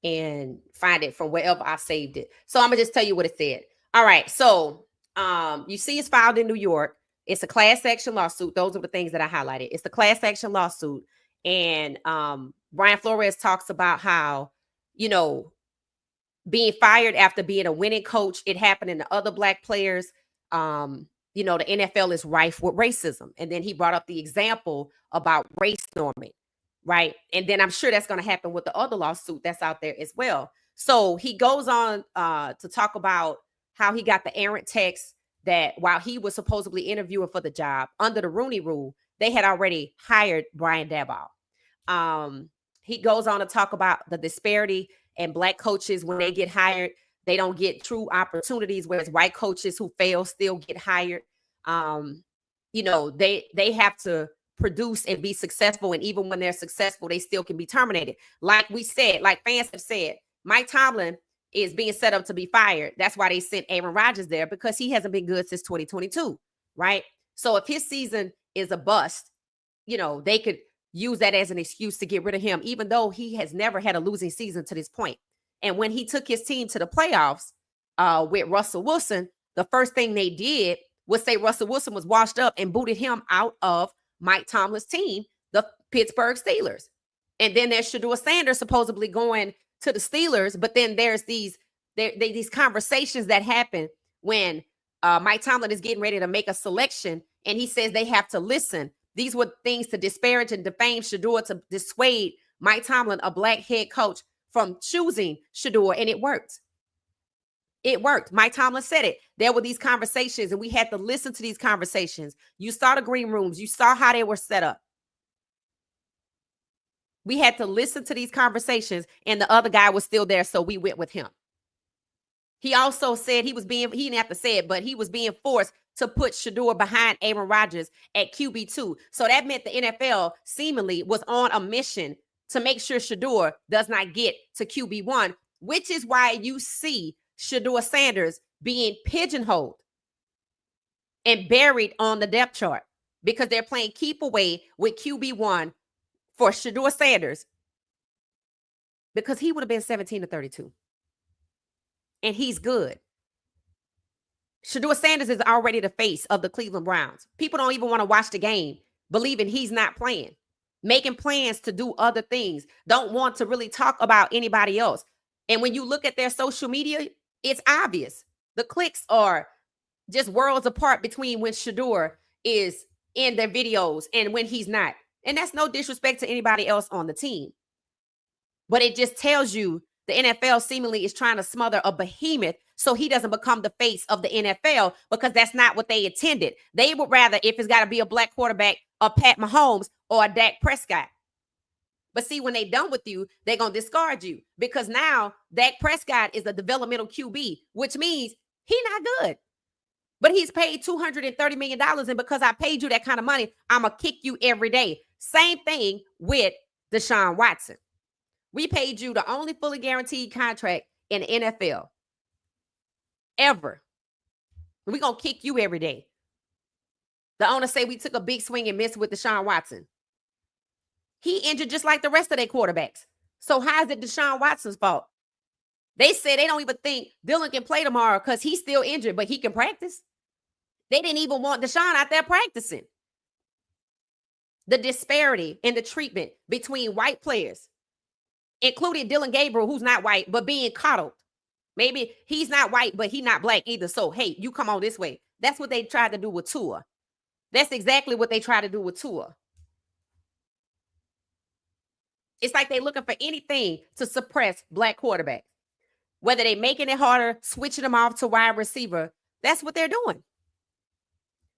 and find it from wherever I saved it. So I'm gonna just tell you what it said. All right. So you see it's filed in New York. It's a class action lawsuit. Those are the things that I highlighted. It's the class action lawsuit. And Brian Flores talks about how, you know, being fired after being a winning coach, it happened in the other black players. The NFL is rife with racism. And then he brought up the example about race norming, right? And then I'm sure that's going to happen with the other lawsuit that's out there as well. So he goes on to talk about how he got the errant text that while he was supposedly interviewing for the job under the Rooney Rule, they had already hired Brian Daboll. He goes on to talk about the disparity and black coaches when they get hired, they don't get true opportunities, whereas white coaches who fail still get hired. They have to produce and be successful, and even when they're successful, they still can be terminated. Like we said, like fans have said, Mike Tomlin is being set up to be fired. That's why they sent Aaron Rodgers there, because he hasn't been good since 2022, right? So if his season is a bust, they could use that as an excuse to get rid of him, even though he has never had a losing season to this point. And when he took his team to the playoffs with Russell Wilson, the first thing they did was say Russell Wilson was washed up and booted him out of Mike Tomlin's team, the Pittsburgh Steelers. And then there's Shedeur Sanders supposedly going to the Steelers, but then there's these conversations that happen when Mike Tomlin is getting ready to make a selection, and he says they have to listen. These were things to disparage and defame Shedeur to dissuade Mike Tomlin, a black head coach, from choosing Shedeur, and it worked. It worked. Mike Tomlin said it. There were these conversations, and we had to listen to these conversations. You saw the green rooms. You saw how they were set up. We had to listen to these conversations, and the other guy was still there, so we went with him. He also said he didn't have to say it, but he was being forced to put Shedeur behind Aaron Rodgers at QB2. So that meant the NFL seemingly was on a mission to make sure Shedeur does not get to QB1, which is why you see Shedeur Sanders being pigeonholed and buried on the depth chart, because they're playing keep away with QB1 for Shedeur Sanders, because he would have been 17-32. And he's good. Shedeur Sanders is already the face of the Cleveland Browns. People don't even want to watch the game, believing he's not playing, making plans to do other things, don't want to really talk about anybody else. And when you look at their social media, it's obvious. The clicks are just worlds apart between when Shedeur is in their videos and when he's not. And that's no disrespect to anybody else on the team. But it just tells you the NFL seemingly is trying to smother a behemoth so he doesn't become the face of the NFL, because that's not what they intended. They would rather, if it's got to be a black quarterback, a Pat Mahomes or a Dak Prescott. But see, when they done with you, they're going to discard you because now Dak Prescott is a developmental QB, which means he's not good. But he's paid $230 million. And because I paid you that kind of money, I'm going to kick you every day. Same thing with Deshaun Watson. We paid you the only fully guaranteed contract in the NFL ever. We're going to kick you every day. The owner say we took a big swing and missed with Deshaun Watson. He injured just like the rest of their quarterbacks. So how is it Deshaun Watson's fault? They say they don't even think Dylan can play tomorrow because he's still injured, but he can practice. They didn't even want Deshaun out there practicing. The disparity in the treatment between white players, including Dylan Gabriel, who's not white, but being coddled. Maybe he's not white, but he's not black either. So, hey, you come on this way. That's what they tried to do with Tua. That's exactly what they tried to do with Tua. It's like they're looking for anything to suppress black quarterbacks. Whether they're making it harder, switching them off to wide receiver, that's what they're doing.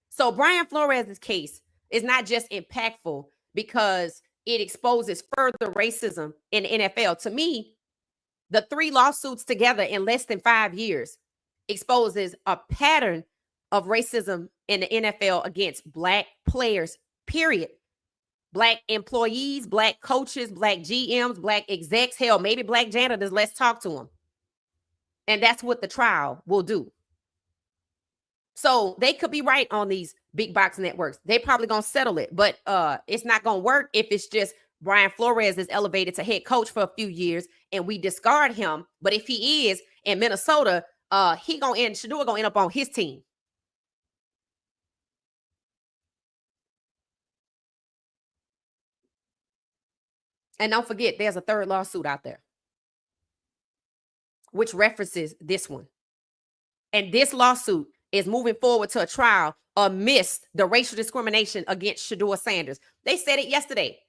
So Brian Flores' case is not just impactful because it exposes further racism in the NFL. To me, the 3 lawsuits together in less than 5 years exposes a pattern of racism in the NFL against black players, period. Black employees, black coaches, black GMs, black execs, hell, maybe black janitors. Let's talk to them. And that's what the trial will do. So they could be right on these big box networks. They probably going to settle it, but it's not going to work if it's just Brian Flores is elevated to head coach for a few years and we discard him. But if he is in Minnesota, Shadeur going to end up on his team. And don't forget, there's a 3rd lawsuit out there, which references this one. And this lawsuit is moving forward to a trial amidst the racial discrimination against Shedeur Sanders. They said it yesterday.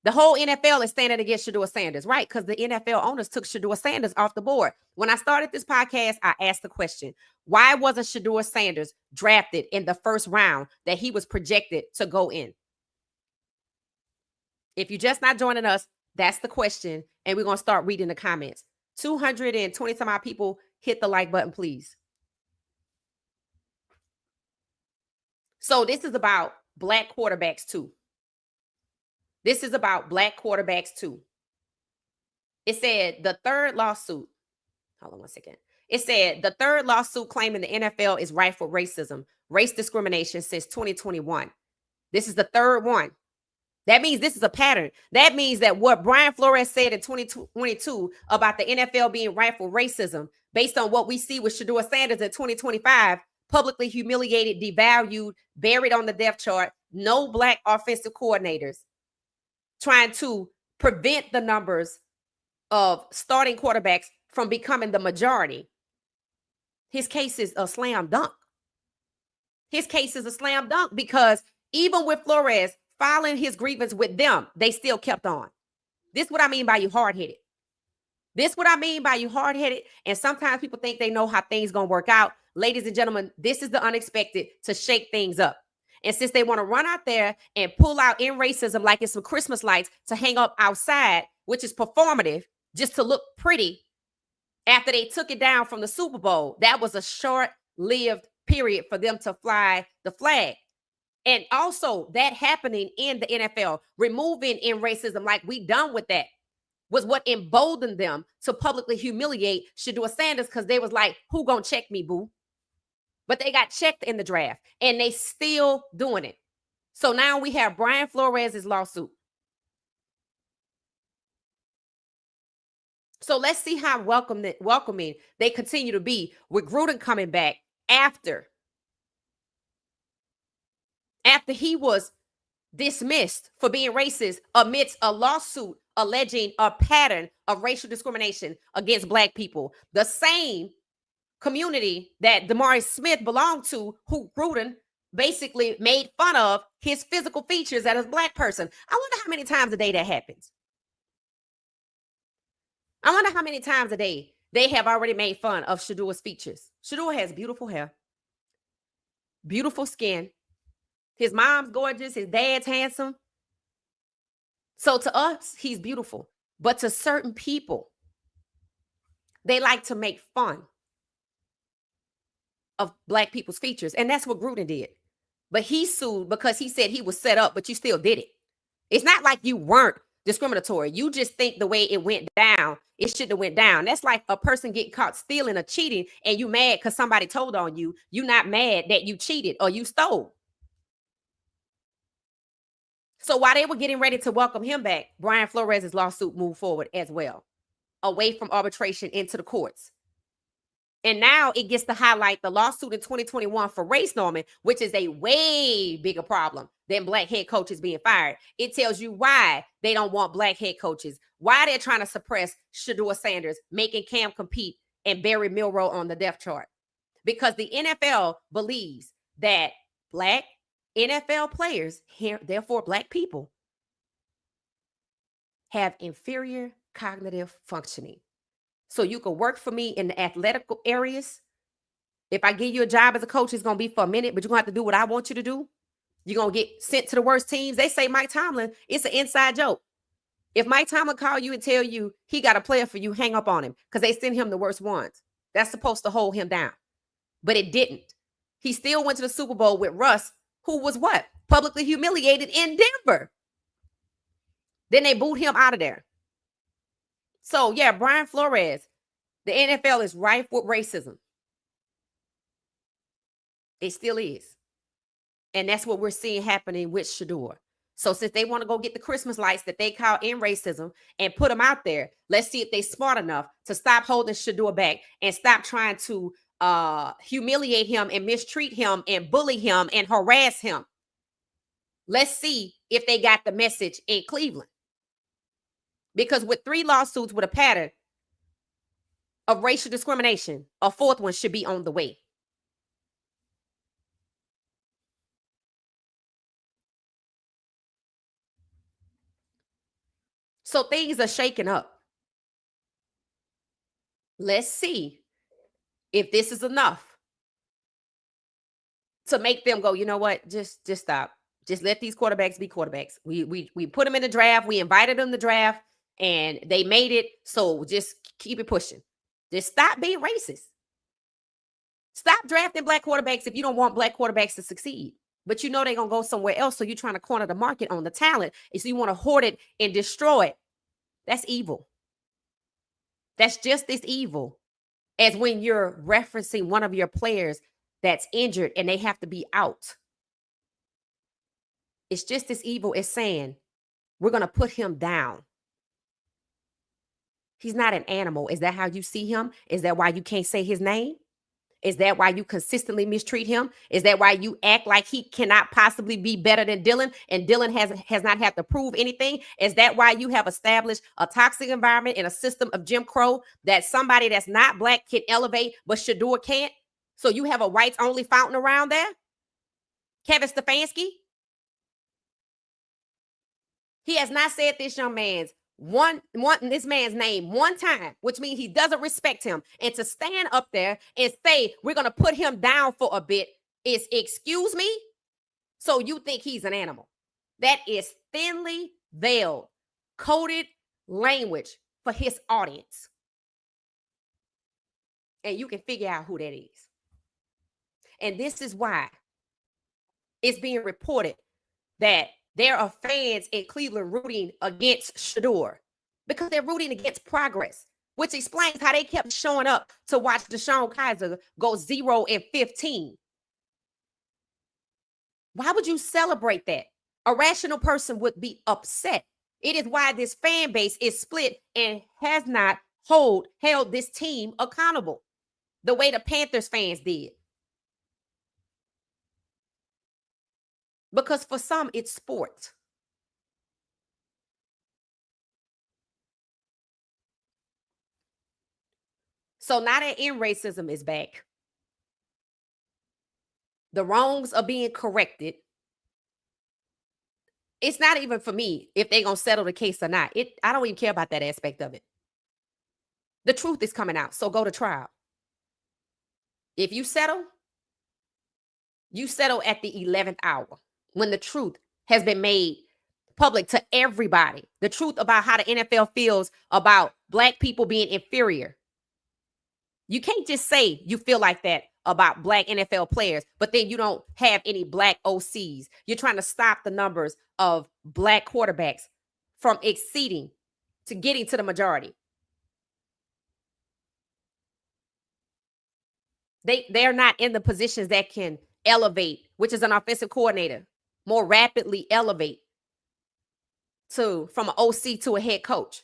The whole NFL is standing against Shedeur Sanders, right? Because the NFL owners took Shedeur Sanders off the board. When I started this podcast, I asked the question, why wasn't Shedeur Sanders drafted in the 1st round that he was projected to go in? If you're just not joining us, that's the question. And we're going to start reading the comments. 220 some odd people, hit the like button, please. So this is about black quarterbacks too. This is about black quarterbacks too. It said the 3rd lawsuit. Hold on one second. It said the 3rd lawsuit claiming the NFL is rife with racism, race discrimination since 2021. This is the 3rd one. That means this is a pattern. That means that what Brian Flores said in 2022 about the NFL being rife with racism, based on what we see with Shedeur Sanders in 2025, publicly humiliated, devalued, buried on the depth chart, no black offensive coordinators, trying to prevent the numbers of starting quarterbacks from becoming the majority. His case is a slam dunk. His case is a slam dunk because even with Flores filing his grievance with them, they still kept on. This is what I mean by you hard-headed. This is what I mean by you hard-headed. And sometimes people think they know how things going to work out. Ladies and gentlemen, this is the unexpected to shake things up. And since they want to run out there and pull out in racism like it's some Christmas lights to hang up outside, which is performative, just to look pretty, after they took it down from the Super Bowl, that was a short-lived period for them to fly the flag. And also that happening in the NFL, removing in racism, like we done with that, was what emboldened them to publicly humiliate Shedeur Sanders because they was like, who gonna check me, boo? But they got checked in the draft and they still doing it. So now we have Brian Flores' lawsuit. So let's see how welcoming they continue to be with Gruden coming back after he was dismissed for being racist amidst a lawsuit alleging a pattern of racial discrimination against black people. The same community that Damari Smith belonged to, who Gruden basically made fun of his physical features as a black person. I wonder how many times a day that happens. I wonder how many times a day they have already made fun of Shadeur's features. Shedeur has beautiful hair, beautiful skin. His mom's gorgeous. His dad's handsome. So to us, he's beautiful. But to certain people, they like to make fun of black people's features. And that's what Gruden did. But he sued because he said he was set up, but you still did it. It's not like you weren't discriminatory. You just think the way it went down, it shouldn't have went down. That's like a person getting caught stealing or cheating and you mad because somebody told on you. You not mad that you cheated or you stole. So while they were getting ready to welcome him back, Brian Flores' lawsuit moved forward as well, away from arbitration into the courts. And now it gets to highlight the lawsuit in 2021 for race norming, which is a way bigger problem than black head coaches being fired. It tells you why they don't want black head coaches, why they're trying to suppress Shedeur Sanders, making Cam compete, and Barry Milroe on the depth chart. Because the NFL believes that black NFL players, therefore black people, have inferior cognitive functioning. So you can work for me in the athletic areas. If I give you a job as a coach, it's going to be for a minute, but you're going to have to do what I want you to do. You're going to get sent to the worst teams. They say Mike Tomlin, it's an inside joke. If Mike Tomlin call you and tell you he got a player for you, hang up on him because they send him the worst ones. That's supposed to hold him down. But it didn't. He still went to the Super Bowl with Russ, who was what? Publicly humiliated in Denver. Then they booed him out of there. So, yeah, Brian Flores, the NFL is rife with racism. It still is. And that's what we're seeing happening with Shadeur. So since they want to go get the Christmas lights that they call in racism and put them out there, let's see if they're smart enough to stop holding Shadeur back and stop trying to humiliate him and mistreat him and bully him and harass him. Let's see if they got the message in Cleveland. Because with 3 lawsuits with a pattern of racial discrimination, a 4th one should be on the way. So things are shaking up. Let's see if this is enough to make them go, you know what? Just stop. Just let these quarterbacks be quarterbacks. We put them in the draft. We invited them to the draft and they made it. So just keep it pushing. Just stop being racist. Stop drafting black quarterbacks if you don't want black quarterbacks to succeed. But you know they're going to go somewhere else. So you're trying to corner the market on the talent. And so you want to hoard it and destroy it. That's evil. That's just as evil as when you're referencing one of your players that's injured and they have to be out. It's just as evil as saying, we're going to put him down. He's not an animal. Is that how you see him? Is that why you can't say his name? Is that why you consistently mistreat him? Is that why you act like he cannot possibly be better than Dylan and Dylan has not had to prove anything? Is that why you have established a toxic environment and a system of Jim Crow that somebody that's not black can elevate, but Shadeur can't? So you have a whites only fountain around there? Kevin Stfansky? He has not said this young man's this man's name one time, which means he doesn't respect him. And to stand up there and say we're going to put him down for a bit is, excuse me? So you think he's an animal? That is thinly veiled, coded language for his audience. And you can figure out who that is. And this is why it's being reported that there are fans in Cleveland rooting against Shedeur because they're rooting against progress, which explains how they kept showing up to watch DeShone Kizer go 0-15. Why would you celebrate that? A rational person would be upset. It is why this fan base is split and has not held this team accountable the way the Panthers fans did. Because for some, it's sport. So now that in racism is back, the wrongs are being corrected. It's not even for me if they're going to settle the case or not. I don't even care about that aspect of it. The truth is coming out, so go to trial. If you settle at the 11th hour when the truth has been made public, to everybody, the truth about how the NFL feels about Black people being inferior. You can't just say you feel like that about Black NFL players, but then you don't have any Black OCs. You're trying to stop the numbers of Black quarterbacks from exceeding to getting to the majority. They're not in the positions that can elevate, which is an offensive coordinator, more rapidly elevate from an OC to a head coach.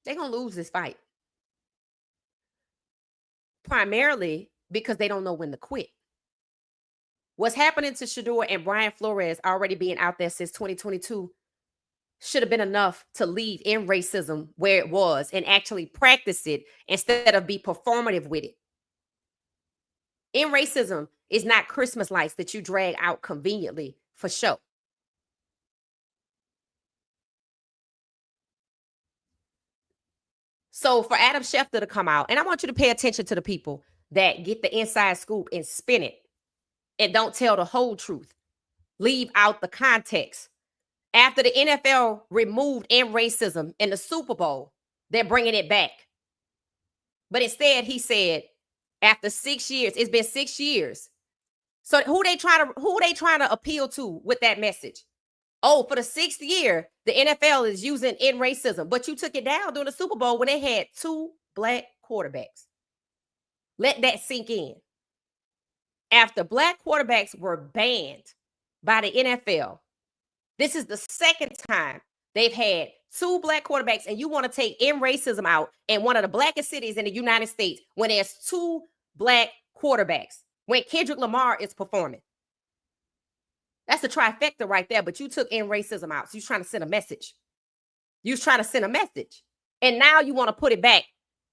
They're going to lose this fight. Primarily because they don't know when to quit. What's happening to Shedeur and Brian Flores already being out there since 2022 should have been enough to leave in racism where it was and actually practice it instead of be performative with it. In racism is not Christmas lights that you drag out conveniently for show. So for Adam Schefter to come out, and I want you to pay attention to the people that get the inside scoop and spin it and don't tell the whole truth. Leave out the context. After the NFL removed in racism in the Super Bowl, they're bringing it back. But instead, he said, after 6 years, it's been 6 years. So who they trying to appeal to with that message? Oh, for the 6th year, the NFL is using in racism, but you took it down during the Super Bowl when they had 2 Black quarterbacks. Let that sink in. After Black quarterbacks were banned by the NFL, this is the 2nd time they've had 2 Black quarterbacks, and you want to take in racism out in one of the blackest cities in the United States when there's 2 Black quarterbacks, when Kendrick Lamar is performing. That's the trifecta right there, but you took in racism out. So you're trying to send a message. You're trying to send a message. And now you want to put it back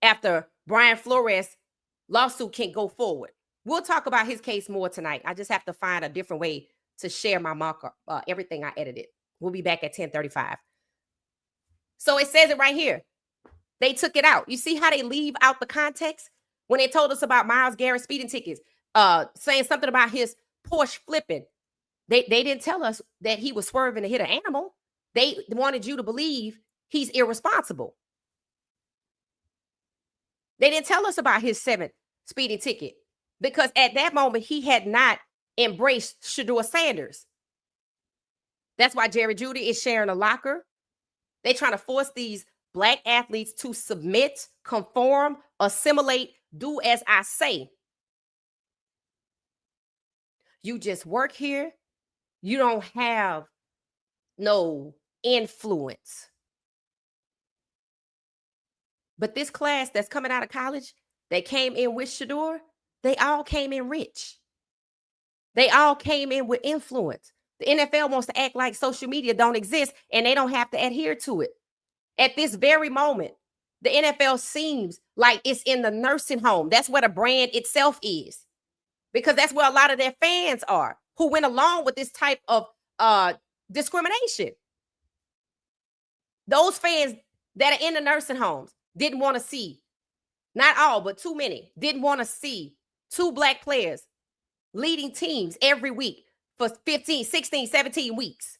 after Brian Flores' lawsuit can't go forward. We'll talk about his case more tonight. I just have to find a different way to share my marker, everything I edited. We'll be back at 10:35. So it says it right here. They took it out. You see how they leave out the context? When they told us about Myles Garrett speeding tickets, saying something about his Porsche flipping. They didn't tell us that he was swerving to hit an animal. They wanted you to believe he's irresponsible. They didn't tell us about his 7th speeding ticket because at that moment, he had not embraced Shedeur Sanders. That's why Jerry Jeudy is sharing a locker. They're trying to force these Black athletes to submit, conform, assimilate, do as I say. You just work here. You don't have no influence. But this class that's coming out of college, they came in with Shedeur, they all came in rich. They all came in with influence. The NFL wants to act like social media don't exist and they don't have to adhere to it. At this very moment, the NFL seems like it's in the nursing home. That's where the brand itself is. Because that's where a lot of their fans are who went along with this type of discrimination. Those fans that are in the nursing homes didn't want to see, not all, but too many, didn't want to see 2 Black players leading teams every week for 15, 16, 17 weeks.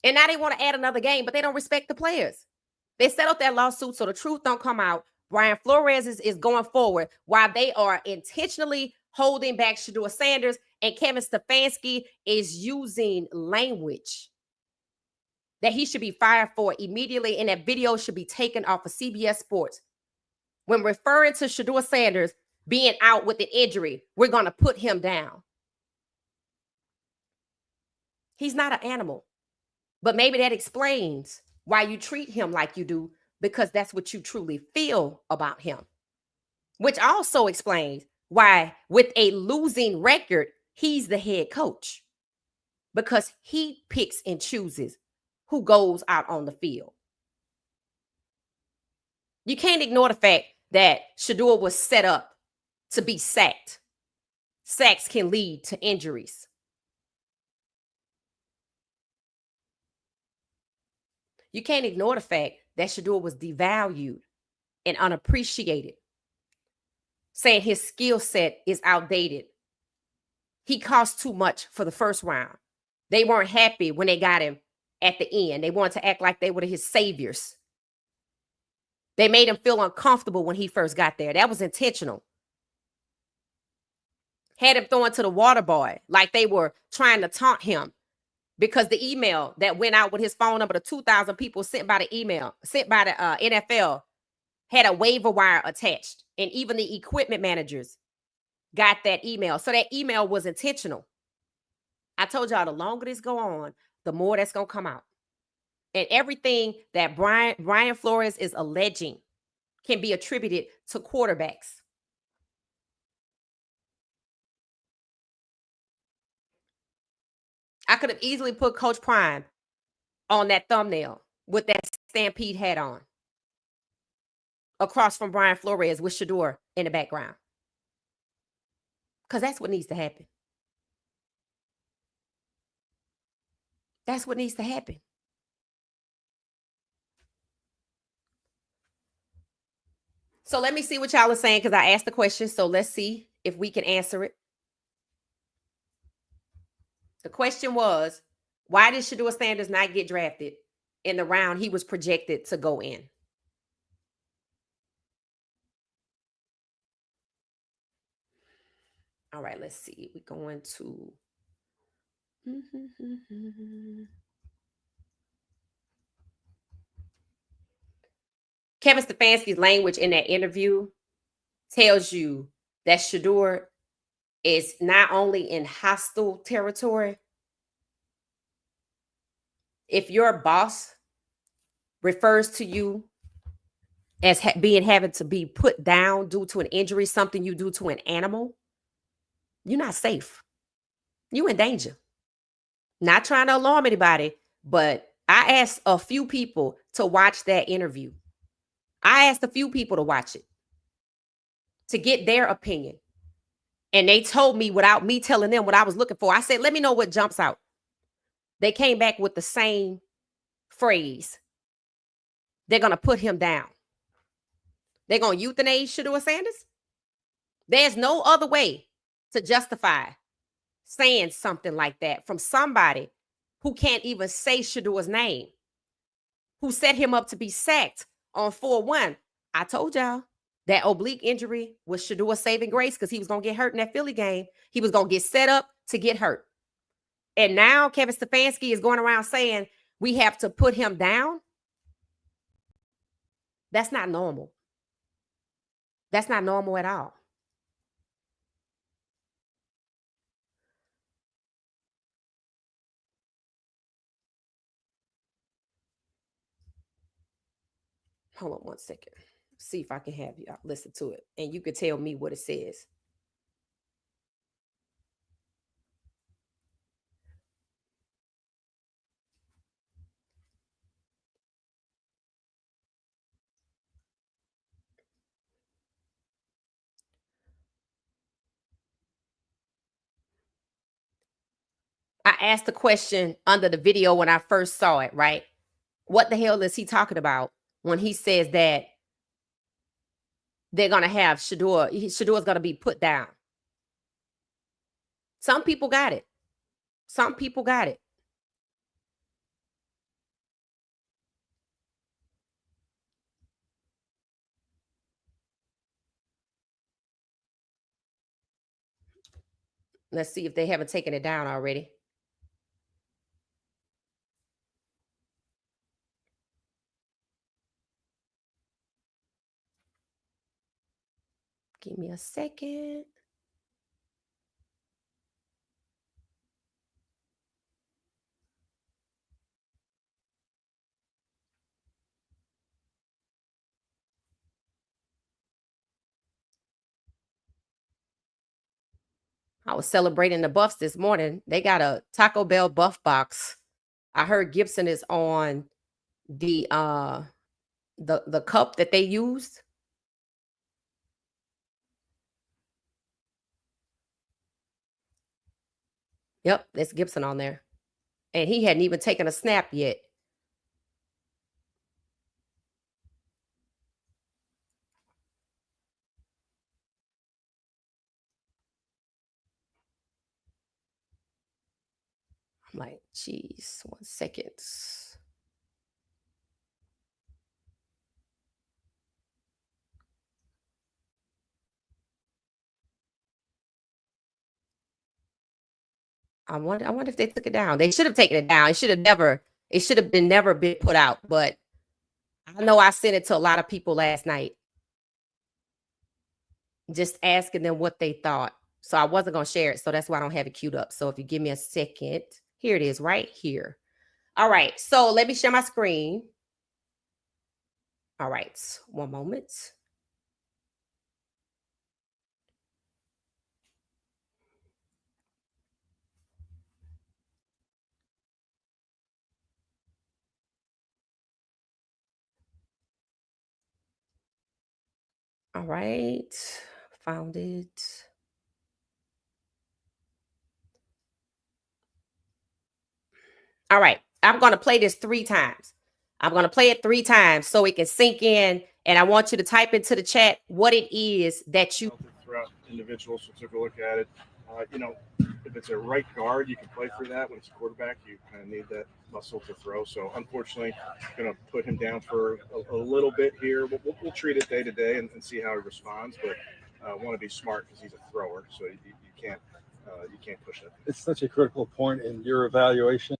And now they want to add another game, but they don't respect the players. They settled that lawsuit so the truth don't come out. Brian Flores is going forward while they are intentionally holding back Shedeur Sanders, and Kevin Stfansky is using language that he should be fired for immediately, and that video should be taken off of CBS Sports. When referring to Shedeur Sanders being out with an injury, we're going to put him down. He's not an animal, but maybe that explains why you treat him like you do, because that's what you truly feel about him, which also explains why with a losing record, he's the head coach, because he picks and chooses who goes out on the field. You can't ignore the fact that Shedeur was set up to be sacked. Sacks can lead to injuries. You can't ignore the fact that Shedeur was devalued and unappreciated, saying his skill set is outdated. He cost too much for the first round. They weren't happy when they got him at the end. They wanted to act like they were his saviors. They made him feel uncomfortable when he first got there. That was intentional. Had him thrown to the water boy like they were trying to taunt him because the email that went out with his phone number to 2,000 people sent by the NFL had a waiver wire attached. And even the equipment managers got that email. So that email was intentional. I told y'all the longer this go on, the more that's going to come out. And everything that Brian Flores is alleging can be attributed to quarterbacks. I could have easily put Coach Prime on that thumbnail with that Stampede hat on, across from Brian Flores with Shedeur in the background. Because that's what needs to happen. That's what needs to happen. So let me see what y'all are saying, because I asked the question. So let's see if we can answer it. The question was, why did Shedeur Sanders not get drafted in the round he was projected to go in? All right, let's see. We're going to. Kevin Stfansky's language in that interview tells you that Shedeur is not only in hostile territory. If your boss refers to you as having to be put down due to an injury, something you do to an animal, you're not safe. You in danger. Not trying to alarm anybody, but I asked a few people to watch that interview. I asked a few people to watch it to get their opinion. And they told me without me telling them what I was looking for. I said, let me know what jumps out. They came back with the same phrase. They're going to put him down. They're going to euthanize Shedeur Sanders. There's no other way to justify saying something like that from somebody who can't even say Shedeur's name, who set him up to be sacked on 4-1. I told y'all that oblique injury was Shedeur's saving grace, because he was going to get hurt in that Philly game. He was going to get set up to get hurt. And now Kevin Stfansky is going around saying we have to put him down. That's not normal. That's not normal at all. Hold on one second. See if I can have you listen to it, and you can tell me what it says. I asked the question under the video when I first saw it, right? What the hell is he talking about when he says that they're going to have Shedeur? Shedeur's going to be put down. Some people got it. Some people got it. Let's see if they haven't taken it down already. Give me a second. I was celebrating the Buffs this morning. They got a Taco Bell Buff box. I heard Gibson is on the cup that they used. Yep, that's Gibson on there. And he hadn't even taken a snap yet. I'm like, geez, 1 second. I wonder if they took it down. They should have taken it down. It should have never been put out. But I know I sent it to a lot of people last night, just asking them what they thought. So I wasn't gonna share it. So that's why I don't have it queued up. So if you give me a second, here it is, right here. All right. So let me share my screen. All right, 1 moment. All right, found it. All right, I'm going to play this 3 times. I'm going to play it 3 times so it can sink in. And I want you to type into the chat what it is that you throughout individuals who took a look at it. If it's a right guard, you can play through that. When it's a quarterback, you kind of need that muscle to throw. So unfortunately, going to put him down for a little bit here. We'll treat it day to day and see how he responds. But want to be smart because he's a thrower, so you can't push it. It's such a critical point in your evaluation.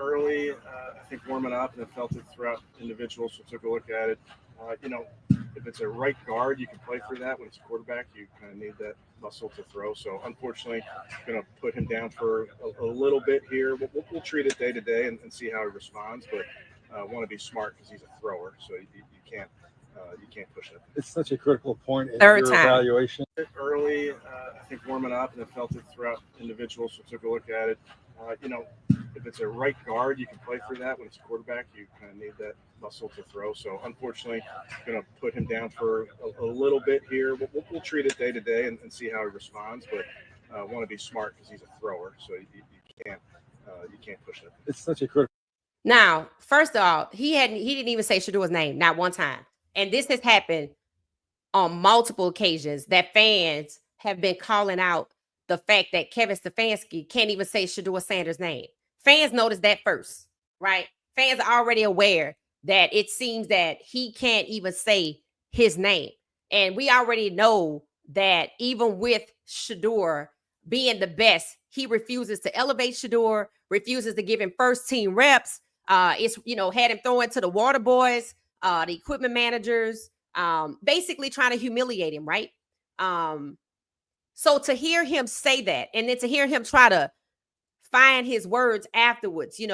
Early, I think warming up, and I felt it throughout individuals who took a look at it. If it's a right guard, you can play through that. When it's a quarterback, you kind of need that muscle to throw. So unfortunately, going to put him down for a little bit here. We'll treat it day to day and see how he responds. But want to be smart because he's a thrower, so you can't push it. It's such a critical point in 3rd your time. evaluation. Early, I think warming up, and I felt it throughout individuals who took a look at it. If it's a right guard, you can play through that. When it's a quarterback, you kind of need that muscle to throw. So unfortunately, going to put him down for a little bit here. We'll treat it day to day and see how he responds. But want to be smart because he's a thrower, so you can't push it. It's such a critical. Now, first of all, he didn't even say Shadeur's name, not one time. And this has happened on multiple occasions that fans have been calling out the fact that Kevin Stfansky can't even say Shedeur Sanders' name. Fans noticed that first, right? Fans are already aware that it seems that he can't even say his name. And we already know that even with Shedeur being the best, he refuses to elevate Shedeur, refuses to give him first team reps. It's, had him throwing to the water boys, the equipment managers, basically trying to humiliate him, right? So to hear him say that, and then to hear him try to find his words afterwards, you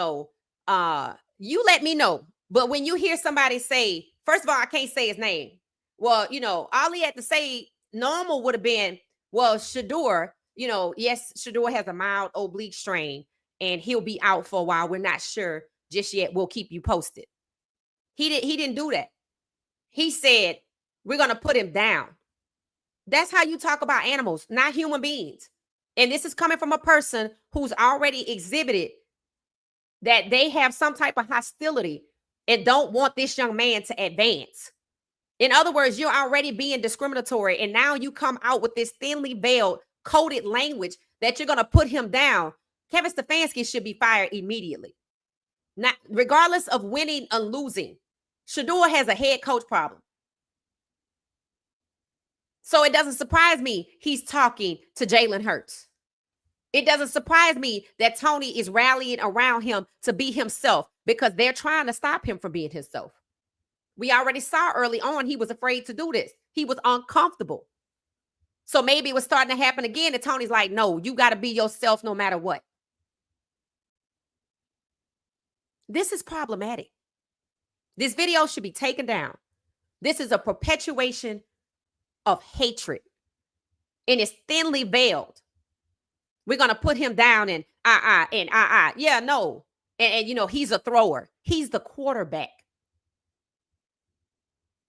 let me know. But when you hear somebody say, first of all, I can't say his name. Well, all he had to say normal would have been, well, Shedeur, yes, Shedeur has a mild oblique strain and he'll be out for a while. We're not sure just yet. We'll keep you posted. He didn't do that. He said, we're going to put him down. That's how you talk about animals, not human beings. And this is coming from a person who's already exhibited that they have some type of hostility and don't want this young man to advance. In other words, you're already being discriminatory. And now you come out with this thinly veiled, coded language that you're going to put him down. Kevin Stfansky should be fired immediately. Not, regardless of winning or losing. Shedeur has a head coach problem. So it doesn't surprise me he's talking to Jalen Hurts. It doesn't surprise me that Tony is rallying around him to be himself because they're trying to stop him from being himself. We already saw early on he was afraid to do this. He was uncomfortable. So maybe it was starting to happen again and Tony's like, no, you got to be yourself no matter what. This is problematic. This video should be taken down. This is a perpetuation of hatred. And it's thinly veiled. We're going to put him down and Yeah, no. And he's a thrower. He's the quarterback.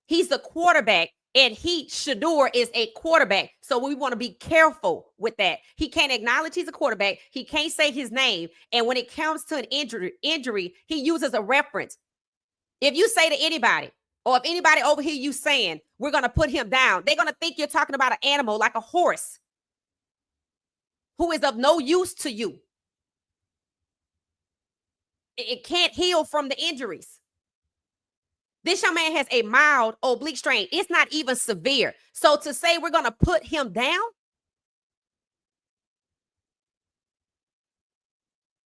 He's the quarterback. And Shedeur is a quarterback. So we want to be careful with that. He can't acknowledge he's a quarterback. He can't say his name. And when it comes to an injury, he uses a reference. If you say to anybody, or if anybody over here you saying, we're going to put him down, they're going to think you're talking about an animal like a horse who is of no use to you. It can't heal from the injuries. This young man has a mild oblique strain. It's not even severe. So to say we're going to put him down,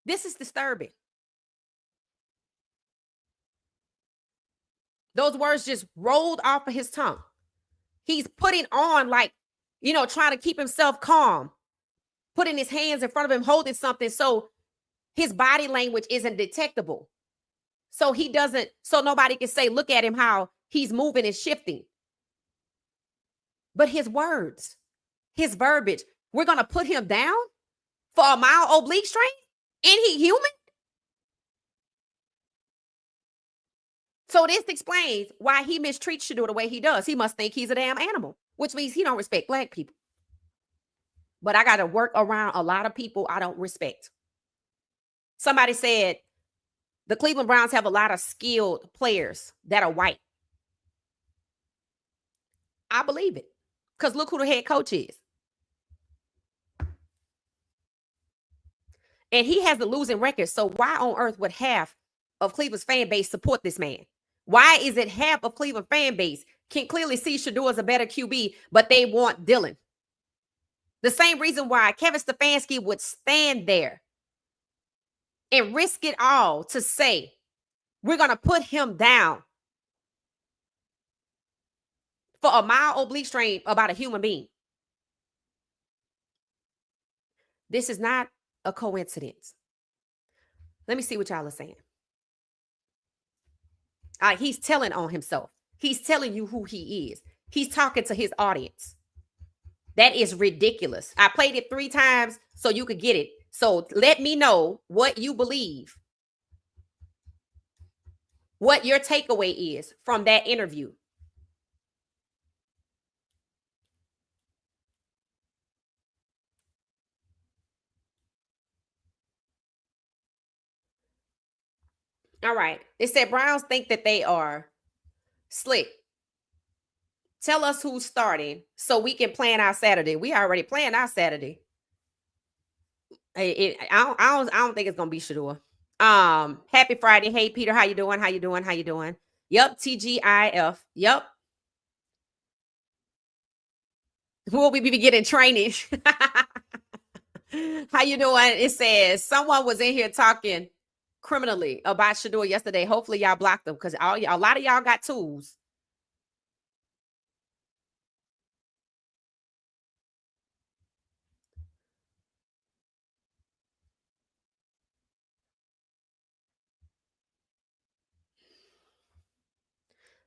this is disturbing. Those words just rolled off of his tongue. He's putting on like, trying to keep himself calm, putting his hands in front of him, holding something so his body language isn't detectable. So nobody can say, look at him, how he's moving and shifting. But his words, his verbiage, we're going to put him down for a mild oblique strain? Ain't he human? So this explains why he mistreats Shedeur the way he does. He must think he's a damn animal, which means he don't respect black people. But I got to work around a lot of people I don't respect. Somebody said the Cleveland Browns have a lot of skilled players that are white. I believe it. Because look who the head coach is. And he has the losing record. So why on earth would half of Cleveland's fan base support this man? Why is it half of Cleveland fan base can clearly see Shedeur as a better QB, but they want Dylan? The same reason why Kevin Stfansky would stand there and risk it all to say, we're going to put him down for a mild oblique strain about a human being. This is not a coincidence. Let me see what y'all are saying. He's telling on himself. He's telling you who he is. He's talking to his audience. That is ridiculous. I played it 3 times so you could get it. So let me know what you believe. What your takeaway is from that interview. All right. It said Browns think that they are slick. Tell us who's starting so we can plan our Saturday. We already planned our Saturday. I don't think it's gonna be Shedeur. Happy Friday. Hey Peter, how you doing? How you doing? How you doing? Yep, TGIF. Yep. Will we be getting training? How you doing? It says someone was in here talking criminally about Shedeur yesterday. Hopefully y'all blocked them because a lot of y'all got tools.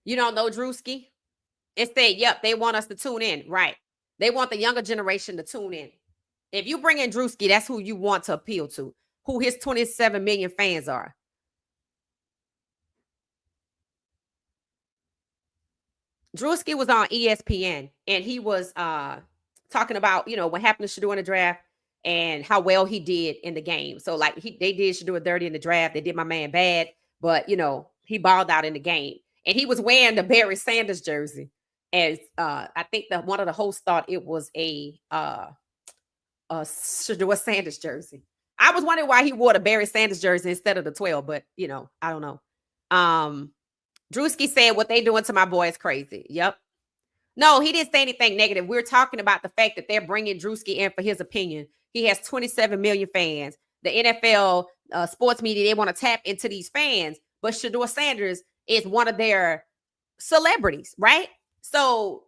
You don't know Drewski? It said, yep, they want us to tune in. Right. They want the younger generation to tune in. If you bring in Drewski, that's who you want to appeal to, who his 27 million fans are. Drewski was on ESPN and he was talking about, what happened to Shedeur in the draft and how well he did in the game. So like they did Shedeur dirty in the draft. They did my man bad, but he balled out in the game. And he was wearing the Barry Sanders jersey. As I think that one of the hosts thought it was a Shedeur Sanders jersey. I was wondering why he wore the Barry Sanders jersey instead of the 12, but I don't know. Drewski said what they doing to my boy is crazy. Yep. No, he didn't say anything negative. We're talking about the fact that they're bringing Drewski in for his opinion. He has 27 million fans. The NFL sports media, they want to tap into these fans, but Shedeur Sanders is one of their celebrities, right? So,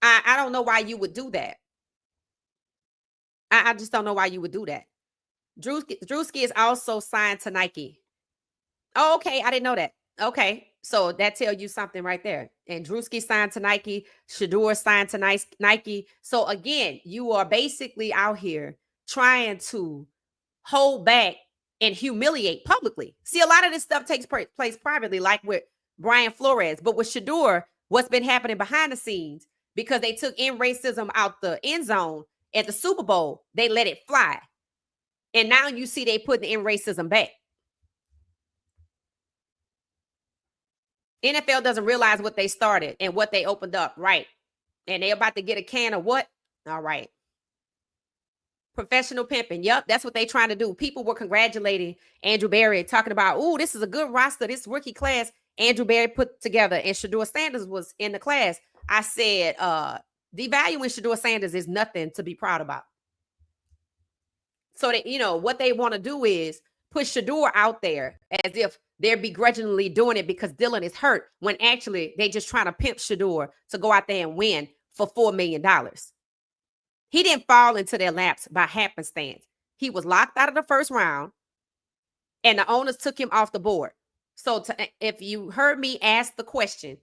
I don't know why you would do that. I just don't know why you would do that. Drewski is also signed to Nike. Oh, okay. I didn't know that. Okay. So that tells you something right there. And Drewski signed to Nike. Shedeur signed to Nike. So again, you are basically out here trying to hold back and humiliate publicly. See, a lot of this stuff takes place privately, like with Brian Flores. But with Shedeur, what's been happening behind the scenes, because they took in racism out the end zone at the Super Bowl, they let it fly. And now you see they putting in racism back. NFL doesn't realize what they started and what they opened up, right? And they're about to get a can of what? All right. Professional pimping. Yep, that's what they trying to do. People were congratulating Andrew Berry, talking about, oh, this is a good roster, this rookie class Andrew Berry put together, and Shedeur Sanders was in the class. I said, devaluing Shedeur Sanders is nothing to be proud about. So that, you know, what they want to do is put Shedeur out there as if they're begrudgingly doing it because Dylan is hurt, when actually they just trying to pimp Shedeur to go out there and win for $4 million. He didn't fall into their laps by happenstance. He was locked out of the first round, and the owners took him off the board. So if you heard me ask the question,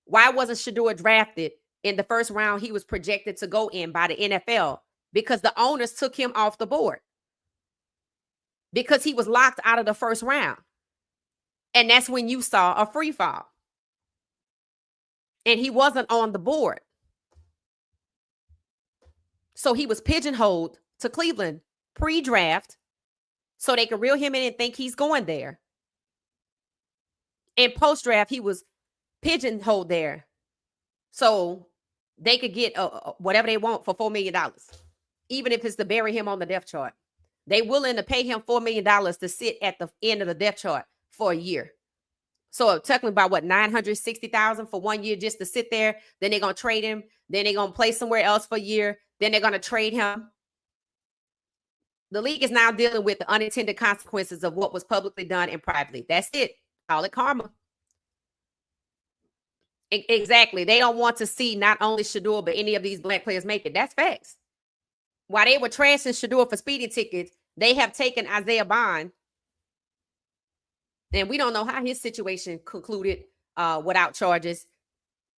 why wasn't Shedeur drafted in the first round he was projected to go in by the NFL? Because the owners took him off the board. Because he was locked out of the first round. And that's when you saw a free fall. And he wasn't on the board. So he was pigeonholed to Cleveland pre-draft so they could reel him in and think he's going there. And post-draft, he was pigeonholed there so they could get whatever they want for $4 million, even if it's to bury him on the depth chart. They willing to pay him $4 million to sit at the end of the depth chart for a year. So technically about what, $960,000 for 1 year just to sit there. Then they're going to trade him. Then they're going to play somewhere else for a year. Then they're going to trade him. The league is now dealing with the unintended consequences of what was publicly done and privately. That's it. Call it karma. Exactly. They don't want to see not only Shedeur, but any of these black players make it. That's facts. While they were trashing Shedeur for speeding tickets, they have taken Isaiah Bond. And we don't know how his situation concluded without charges.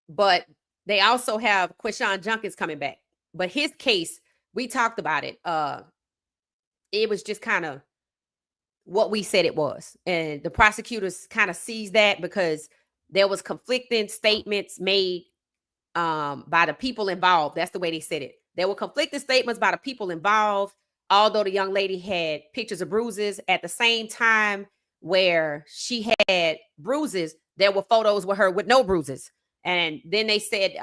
But they also have Quinshon Junkins coming back. But his case, we talked about it. It was just kind of what we said it was. And the prosecutors kind of seized that because there was conflicting statements made by the people involved. That's the way they said it. There were conflicting statements by the people involved, although the young lady had pictures of bruises. At the same time where she had bruises, there were photos with her with no bruises. And then they said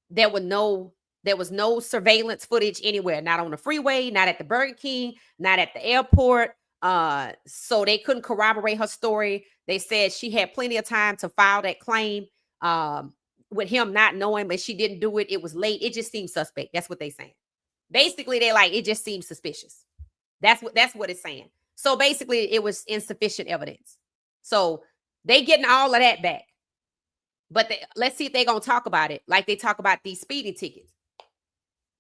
there was no surveillance footage anywhere, not on the freeway, not at the Burger King, not at the airport. So they couldn't corroborate her story. They said she had plenty of time to file that claim with him not knowing, but she didn't do it. It was late. It just seemed suspect. That's what they're saying. Basically, they're like, it just seems suspicious. That's what it's saying. So basically, it was insufficient evidence. So they getting all of that back. But let's see if they're going to talk about it like they talk about these speeding tickets.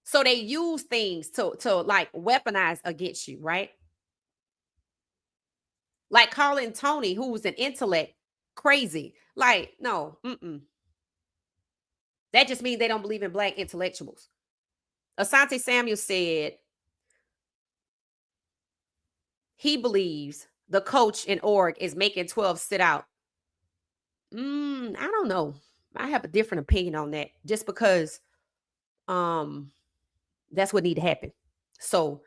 So they use things to like weaponize against you, right? Like calling Tony, who was an intellect, crazy. Like, no, That just means they don't believe in black intellectuals. Asante Samuel said he believes the coach in org is making 12 sit out. I don't know. I have a different opinion on that just because that's what need to happen. So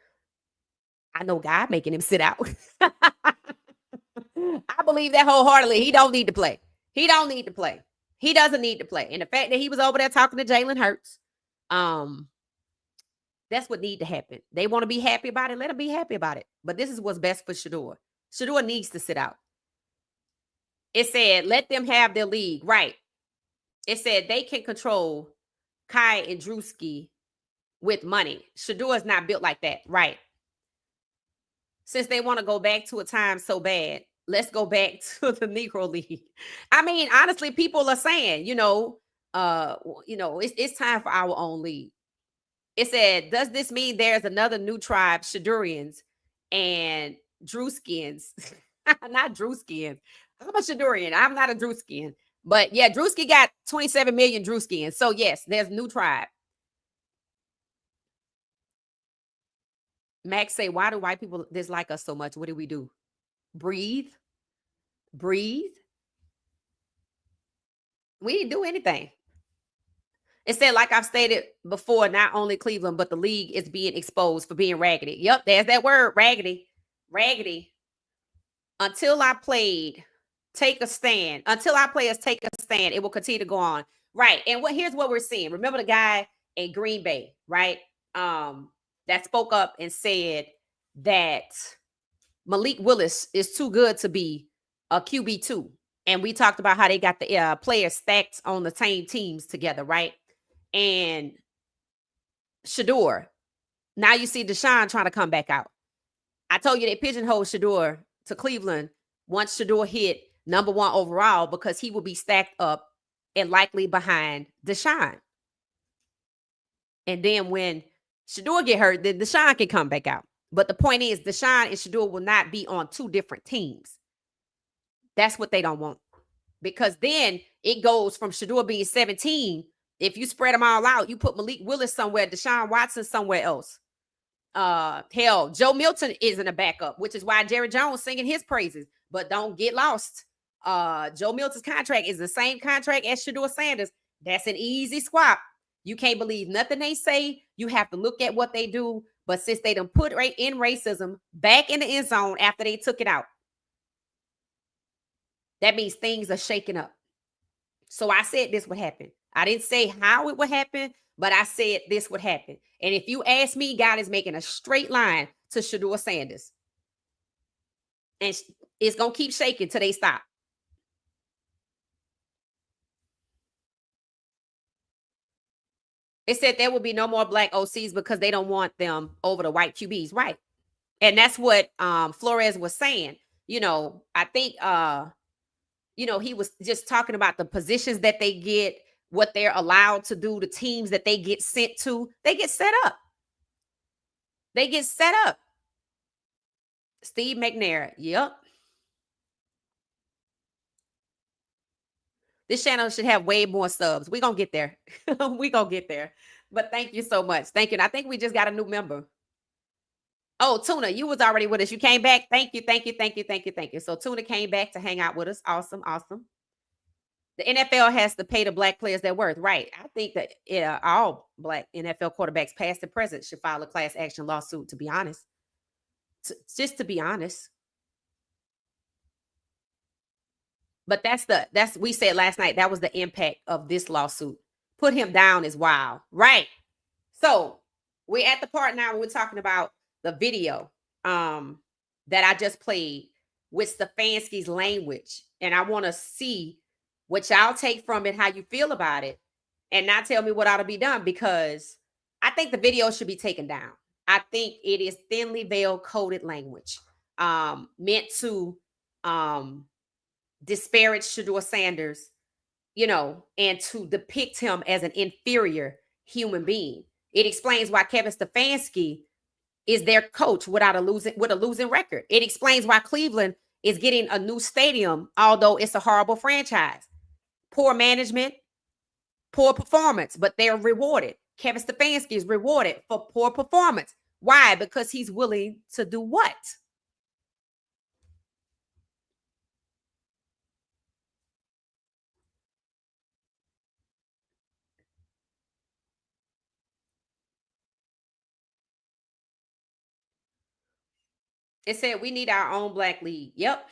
I know God making him sit out. I believe that wholeheartedly. He don't need to play. He don't need to play. He doesn't need to play. And the fact that he was over there talking to Jalen Hurts, that's what need to happen. They want to be happy about it. Let them be happy about it. But this is what's best for Shedeur. Shedeur needs to sit out. It said, let them have their league. Right. It said they can control Kai and Drewski with money. Shedeur is not built like that. Right. Since they want to go back to a time so bad, let's go back to the Negro League. I mean, honestly, people are saying, it's time for our own league. It said, does this mean there's another new tribe, Shedeurians and Drewskians? Not Drewskians. I'm a Shedeurian. I'm not a Drewskian. But yeah, Drewski got 27 million Drewskians. So yes, there's a new tribe. Max say, why do white people dislike us so much? What do we do? Breathe. We didn't do anything. It said, like I've stated before, not only Cleveland, but the league is being exposed for being raggedy. Yep, there's that word, raggedy. Raggedy. Until our players take a stand, it will continue to go on. Right. And here's what we're seeing. Remember the guy in Green Bay, right? that spoke up and said that Malik Willis is too good to be a QB2. And we talked about how they got the players stacked on the same teams together, right? And Shedeur. Now you see Deshaun trying to come back out. I told you they pigeonholed Shedeur to Cleveland once Shedeur hit number 1 overall because he will be stacked up and likely behind Deshaun. And then when Shedeur get hurt, then Deshaun can come back out. But the point is, Deshaun and Shedeur will not be on 2 different teams. That's what they don't want. Because then it goes from Shedeur being 17. If you spread them all out, you put Malik Willis somewhere, Deshaun Watson somewhere else. Hell, Joe Milton isn't a backup, which is why Jerry Jones singing his praises. But don't get lost. Joe Milton's contract is the same contract as Shedeur Sanders. That's an easy swap. You can't believe nothing they say. You have to look at what they do. But since they done put in racism back in the end zone after they took it out, that means things are shaking up. So I said this would happen. I didn't say how it would happen, but I said this would happen. And if you ask me, God is making a straight line to Shedeur Sanders. And it's going to keep shaking till they stop. It said there will be no more black OCs because they don't want them over the white QBs. Right. And that's what Flores was saying. You know, I think, he was just talking about the positions that they get, what they're allowed to do, the teams that they get sent to. They get set up. They get set up. Steve McNair. Yep. This channel should have way more subs. We're going to get there. We're going to get there. But thank you so much. Thank you. And I think we just got a new member. Oh, Tuna, you was already with us. You came back. Thank you. Thank you. Thank you. Thank you. Thank you. So Tuna came back to hang out with us. Awesome. Awesome. The NFL has to pay the black players their worth. Right. I think that all black NFL quarterbacks, past and present, should file a class action lawsuit, to be honest. Just to be honest. But we said last night, that was the impact of this lawsuit. Put him down is wild. Right. So we're at the part now where we're talking about the video that I just played with Stfansky's language. And I want to see what y'all take from it, how you feel about it, and not tell me what ought to be done, because I think the video should be taken down. I think it is thinly veiled coded language meant to disparage Shedeur Sanders, and to depict him as an inferior human being. It explains why Kevin Stfansky is their coach with a losing record. It explains why Cleveland is getting a new stadium, although it's a horrible franchise. Poor management, poor performance, but they're rewarded. Kevin Stfansky is rewarded for poor performance. Why? Because he's willing to do what? It said we need our own black league. Yep.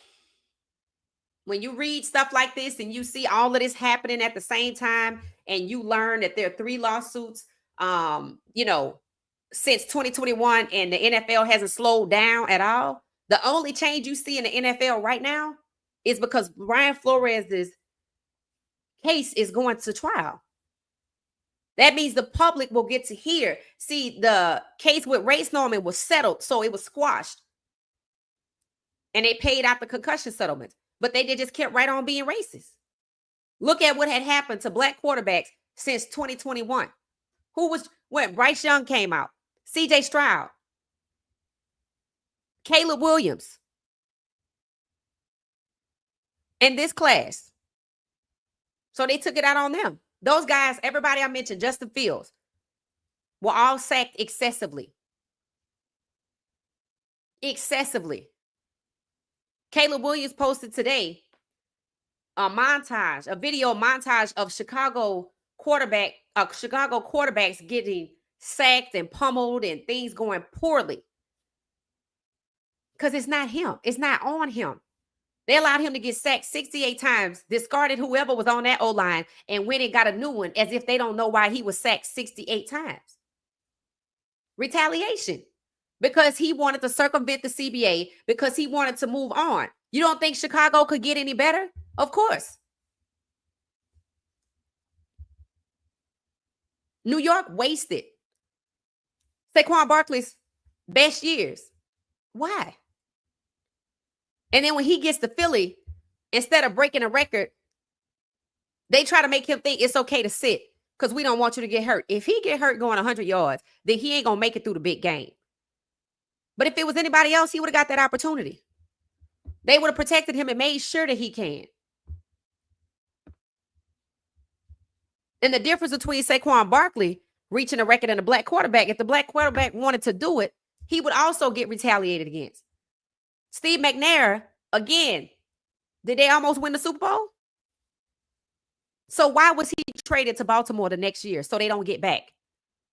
When you read stuff like this and you see all of this happening at the same time, and you learn that there are 3 lawsuits, since 2021, and the NFL hasn't slowed down at all. The only change you see in the NFL right now is because Brian Flores' case is going to trial. That means the public will get to hear. See, the case with Ray Norman was settled, so it was squashed. And they paid out the concussion settlement. But they just kept right on being racist. Look at what had happened to black quarterbacks since 2021. When Bryce Young came out, CJ Stroud, Caleb Williams, in this class. So they took it out on them. Those guys, everybody I mentioned, Justin Fields, were all sacked excessively. Excessively. Caleb Williams posted today a video montage of Chicago quarterbacks getting sacked and pummeled and things going poorly. Because it's not him. It's not on him. They allowed him to get sacked 68 times, discarded whoever was on that O-line, and went and got a new one as if they don't know why he was sacked 68 times. retaliation because he wanted to circumvent the CBA, because he wanted to move on. You don't think Chicago could get any better? Of course. New York wasted Saquon Barkley's best years. Why? And then when he gets to Philly, instead of breaking a record, they try to make him think it's okay to sit because we don't want you to get hurt. If he get hurt going 100 yards, then he ain't going to make it through the big game. But if it was anybody else, he would have got that opportunity. They would have protected him and made sure that he can. And the difference between Saquon Barkley reaching a record and a black quarterback, if the black quarterback wanted to do it, he would also get retaliated against. Steve McNair, again, did they almost win the Super Bowl? So why was he traded to Baltimore the next year? So they don't get back.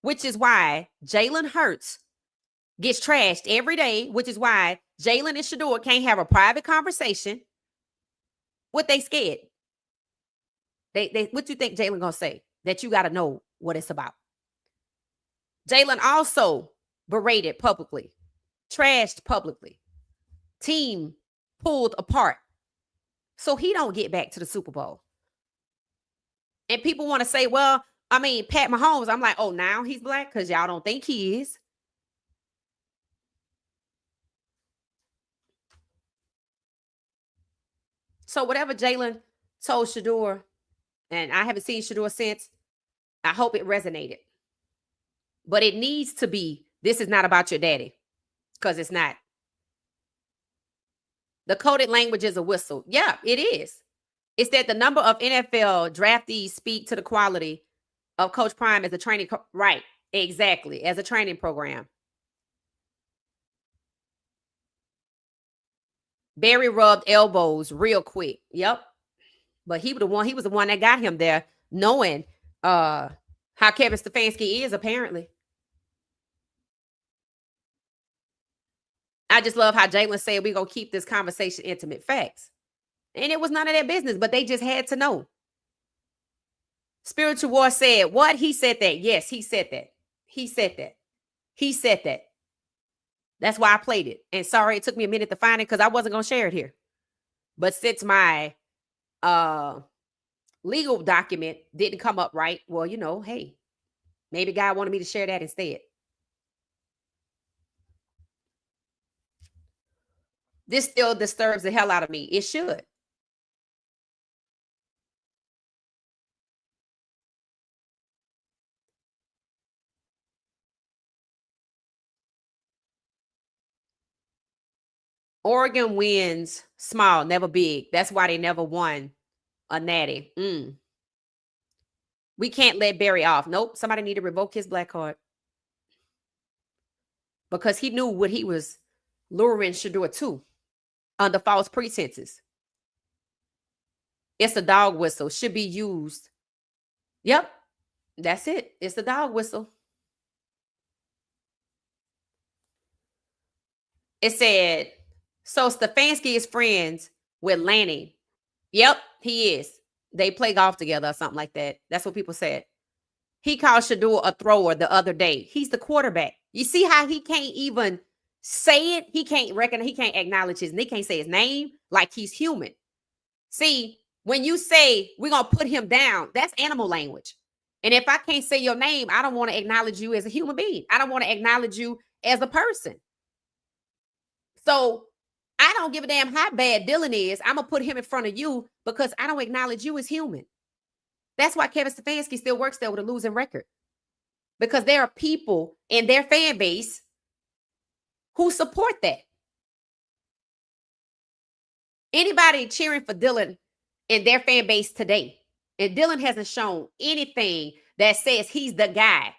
Which is why Jalen Hurts gets trashed every day, which is why Jalen and Shedeur can't have a private conversation. What they scared? What you think Jalen gonna say? That you got to know what it's about. Jalen also berated publicly, trashed publicly, team pulled apart. So he don't get back to the Super Bowl. And people want to say, well, I mean, Pat Mahomes, I'm like, oh, now he's black because y'all don't think he is. So whatever Jalen told Shedeur, and I haven't seen Shedeur since, I hope it resonated. But it needs to be, this is not about your daddy, because it's not. The coded language is a whistle. Yeah, it is. It's that the number of NFL draftees speak to the quality of Coach Prime as a training. Right, exactly, as a training program. Barry rubbed elbows real quick. Yep. But he was the one that got him there, knowing how Kevin Stfansky is, apparently. I just love how Jalen said we're going to keep this conversation intimate. Facts. And it was none of their business, but they just had to know. Spiritual War said, what? He said that. Yes, he said that. He said that. He said that. That's why I played it. And sorry, it took me a minute to find it because I wasn't going to share it here. But since my legal document didn't come up right, well, you know, hey, maybe God wanted me to share that instead. This still disturbs the hell out of me. It should. Oregon wins small, never big. That's why they never won a natty. We can't let Barry off. Nope. Somebody need to revoke his black card. Because he knew what he was luring Shedeur to under false pretenses. It's a dog whistle. Should be used. Yep. That's it. It's the dog whistle. It said, so Stfansky is friends with Lanny. Yep, he is. They play golf together or something like that. That's what people said. He called Shedeur a thrower the other day. He's the quarterback. You see how he can't even say it? He can't recognize, he can't acknowledge his, he can't say his name like he's human. See, when you say we're going to put him down, that's animal language. And if I can't say your name, I don't want to acknowledge you as a human being. I don't want to acknowledge you as a person. So I don't give a damn how bad Dylan is. I'm going to put him in front of you because I don't acknowledge you as human. That's why Kevin Stfansky still works there with a losing record. Because there are people in their fan base who support that. Anybody cheering for Dylan in their fan base today, and Dylan hasn't shown anything that says he's the guy.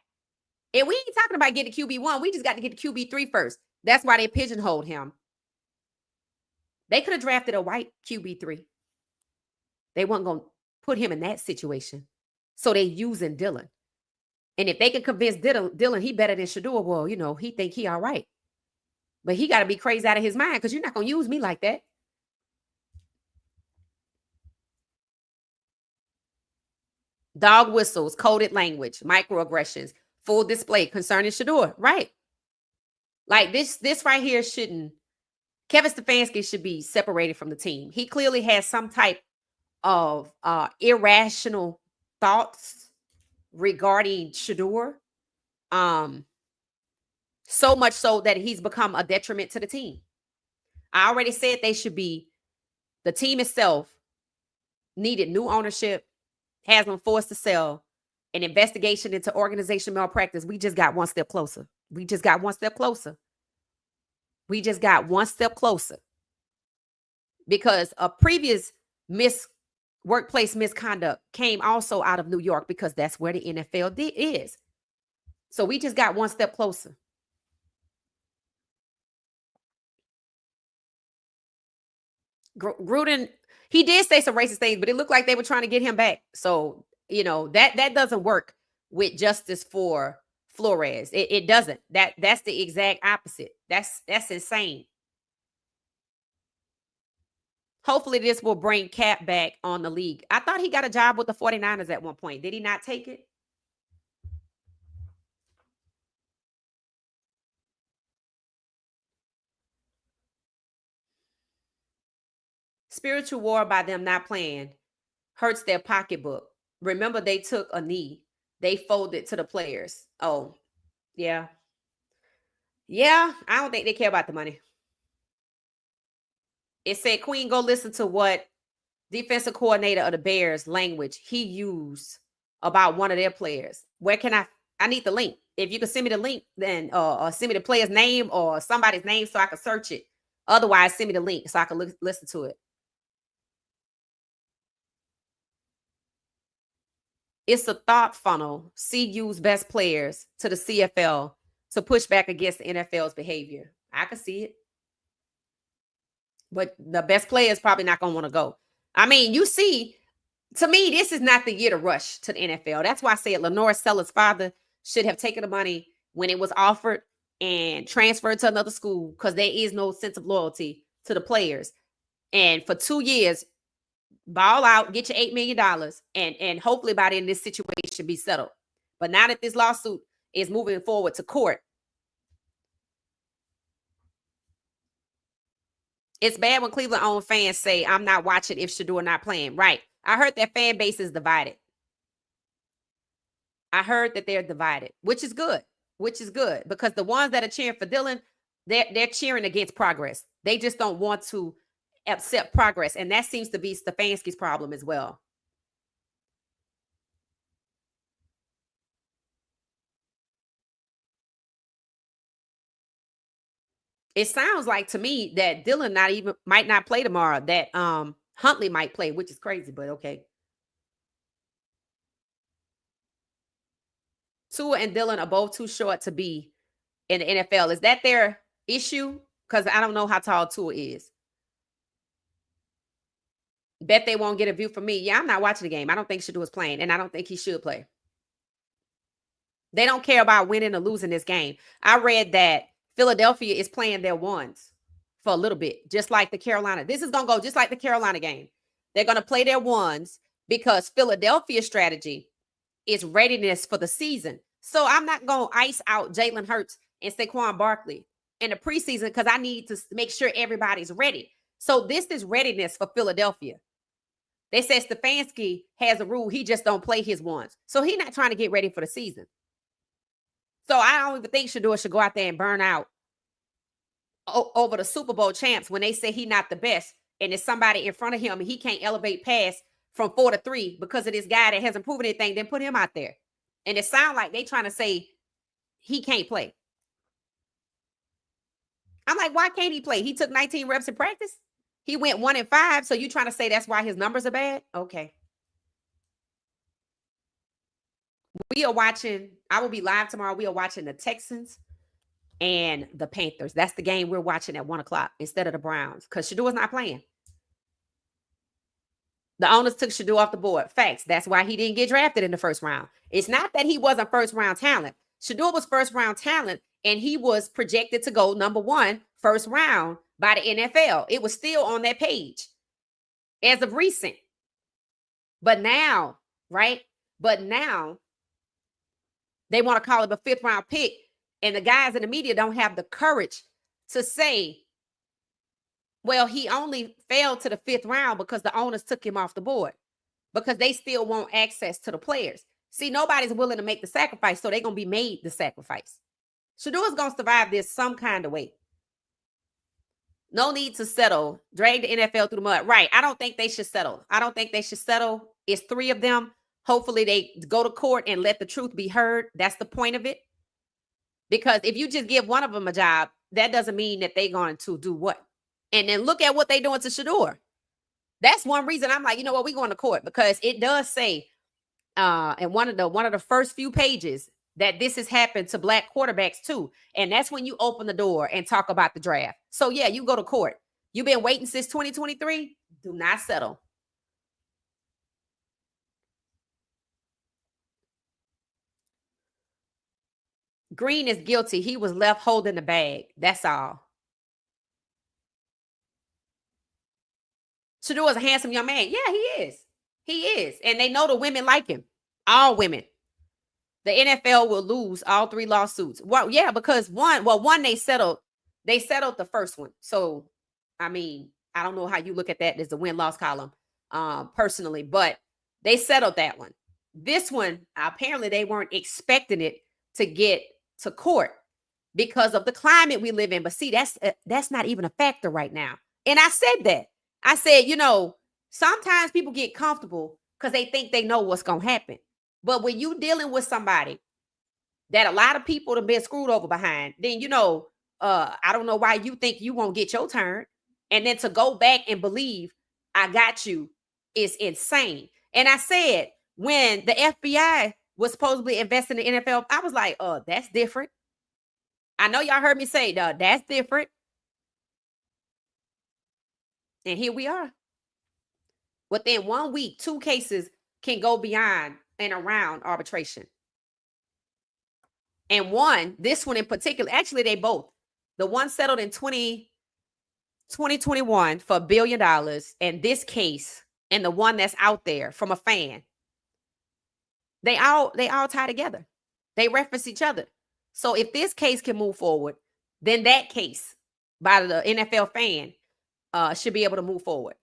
And we ain't talking about getting QB1. We just got to get the QB3 first. That's why they pigeonholed him. They could have drafted a white QB3. They weren't going to put him in that situation. So they using Dylan. And if they can convince Dylan he better than Shedeur, well, you know, he think he all right. But he got to be crazy out of his mind because you're not going to use me like that. Dog whistles, coded language, microaggressions, full display concerning Shedeur. Right. Like this right here shouldn't. Kevin Stfansky should be separated from the team. He clearly has some type of irrational thoughts regarding Shedeur. So much so that he's become a detriment to the team. I already said the team itself needed new ownership, has been forced to sell, an investigation into organization malpractice. We just got one step closer. We just got one step closer. We just got one step closer. Because a previous workplace misconduct came also out of New York, because that's where the NFL is. So we just got one step closer. Gruden, he did say some racist things, but it looked like they were trying to get him back. So, that doesn't work with justice for Flores. It doesn't. That's the exact opposite. That's insane. Hopefully this will bring Cap back on the league. I thought he got a job with the 49ers at one point. Did he not take it? Spiritual war by them not playing hurts their pocketbook. Remember, they took a knee. They folded to the players. Oh, yeah. Yeah, I don't think they care about the money. It said, Queen, go listen to what defensive coordinator of the Bears language he used about one of their players. Where can I need the link. If you can send me the link, then or send me the player's name or somebody's name so I can search it. Otherwise, send me the link so I can listen to it. It's a thought funnel. CU's best players to the CFL to push back against the NFL's behavior. I can see it. But the best players probably not going to want to go. I mean, you see, to me, this is not the year to rush to the NFL. That's why I said Lenore Seller's father should have taken the money when it was offered and transferred to another school, because there is no sense of loyalty to the players. And for 2 years, ball out, get your $8 million, and hopefully by then this situation be settled. But now that this lawsuit is moving forward to court, it's bad when Cleveland-owned fans say, I'm not watching if Shadeur not playing. Right. I heard that fan base is divided. I heard that they're divided, which is good. Because the ones that are cheering for Dylan, they're cheering against progress. They just don't want to accept progress. And that seems to be Stfansky's problem as well. It sounds like to me that Dylan might not play tomorrow, that Huntley might play, which is crazy, but okay. Tua and Dylan are both too short to be in the NFL. Is that their issue? Because I don't know how tall Tua is. Bet they won't get a view from me. Yeah, I'm not watching the game. I don't think Shadeur is playing, and I don't think he should play. They don't care about winning or losing this game. I read that Philadelphia is playing their ones for a little bit, just like the Carolina. This is going to go just like the Carolina game. They're going to play their ones because Philadelphia's strategy is readiness for the season. So I'm not going to ice out Jalen Hurts and Saquon Barkley in the preseason because I need to make sure everybody's ready. So this is readiness for Philadelphia. They said Stfansky has a rule. He just don't play his ones. So he's not trying to get ready for the season. So I don't even think Shadeur should go out there and burn out over the Super Bowl champs when they say he's not the best and there's somebody in front of him and he can't elevate past from 4 to 3 because of this guy that hasn't proven anything, then put him out there. And it sounds like they trying to say he can't play. I'm like, why can't he play? He took 19 reps in practice. He went 1-5. So you trying to say that's why his numbers are bad? Okay. We are watching, I will be live tomorrow. We are watching the Texans and the Panthers. That's the game we're watching at 1 o'clock instead of the Browns because Shadeur's not playing. The owners took Shedeur off the board. Facts. That's why he didn't get drafted in the first round. It's not that he wasn't first round talent. Shedeur was first round talent and he was projected to go number 1 first round by the NFL. It was still on that page as of recent. But now, right? But now they want to call him a 5th round pick And the guys in the media don't have the courage to say, well, he only fell to the 5th round because the owners took him off the board, because they still want access to the players. See, nobody's willing to make the sacrifice, so they're going to be made the sacrifice. Shadeur's going to survive this some kind of way. No need to settle. Drag the NFL through the mud. Right. I don't think they should settle. I don't think they should settle. It's 3 of them. Hopefully they go to court and let the truth be heard. That's the point of it. Because if you just give one of them a job, that doesn't mean that they're going to do what? And then look at what they're doing to Shedeur. That's one reason I'm like, you know what, we're going to court, because it does say in one of the first few pages that this has happened to black quarterbacks too. And that's when you open the door and talk about the draft. So yeah, you go to court. You've been waiting since 2023. Do not settle. Green is guilty. He was left holding the bag. That's all. Shadeur is a handsome young man. Yeah, he is. He is. And they know the women like him. All women. The NFL will lose all 3 lawsuits. Well, yeah, because one they settled the first one. So, I mean, I don't know how you look at that as a win-loss column, personally, but they settled that one. This one, apparently they weren't expecting it to get to court because of the climate we live in. But see, that's not even a factor right now. And I said that. I said, sometimes people get comfortable because they think they know what's going to happen. But when you dealing with somebody that a lot of people have been screwed over behind, then, I don't know why you think you won't get your turn. And then to go back and believe I got you is insane. And I said, when the FBI was supposedly investing in the NFL, I was like, oh, that's different. I know y'all heard me say, that's different. And here we are. Within 1 week, 2 cases can go beyond and around arbitration. And this one in particular, actually, they both. The one settled in 2021 for $1 billion. And this case, and the one that's out there from a fan, they all tie together. They reference each other. So if this case can move forward, then that case by the NFL fan should be able to move forward.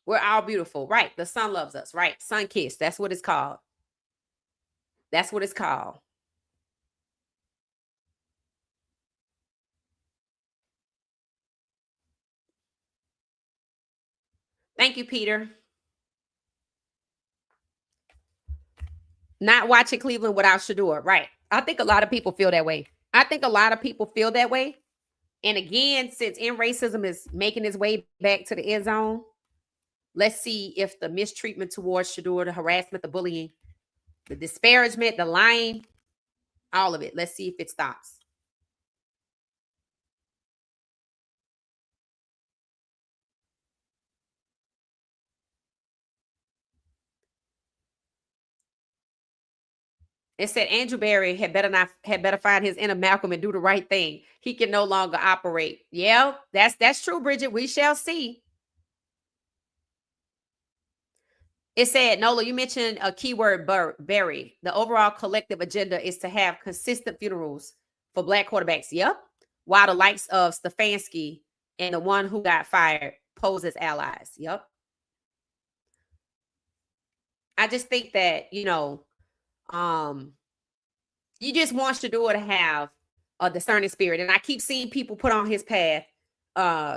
We're all beautiful, right? The sun loves us, right? Sun kiss. That's what it's called. That's what it's called. Thank you, Peter. Not watching Cleveland without Shedeur, right? I think a lot of people feel that way. And again, since end racism is making its way back to the end zone, let's see if the mistreatment towards Shedeur, the harassment, the bullying, the disparagement, the lying, all of it. Let's see if it stops. It said Andrew Berry had better find his inner Malcolm and do the right thing. He can no longer operate. Yeah, that's true, Bridget. We shall see. It said, Nola, you mentioned a keyword, Berry. The overall collective agenda is to have consistent funerals for black quarterbacks. Yep. While the likes of Stfansky and the one who got fired pose as allies. Yep. I just think that, you just want Shadeur to have a discerning spirit. And I keep seeing people put on his path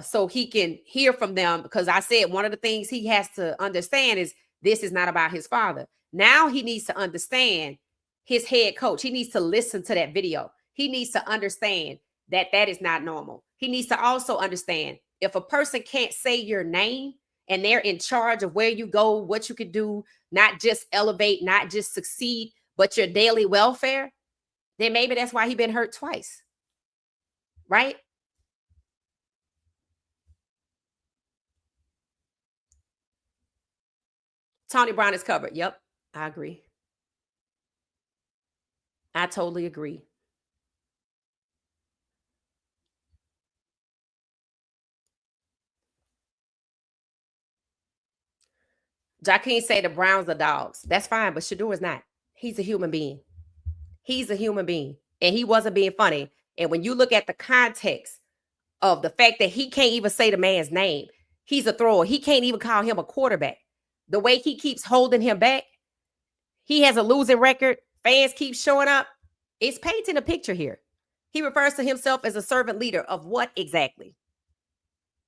so he can hear from them, because I said one of the things he has to understand is this is not about his father. Now he needs to understand his head coach. He needs to listen to that video. He needs to understand that that is not normal. He needs to also understand if a person can't say your name and they're in charge of where you go, what you could do, not just elevate, not just succeed, but your daily welfare, then maybe that's why he's been hurt twice. Right? Tony Brown is covered. Yep, I agree. I totally agree. Joaquin say the Browns are dogs. That's fine, but Shadeur is not. He's a human being. He's a human being. And he wasn't being funny. And when you look at the context of the fact that he can't even say the man's name, he's a thrower. He can't even call him a quarterback. The way he keeps holding him back, he has a losing record. Fans keep showing up. It's painting a picture here. He refers to himself as a servant leader of what exactly?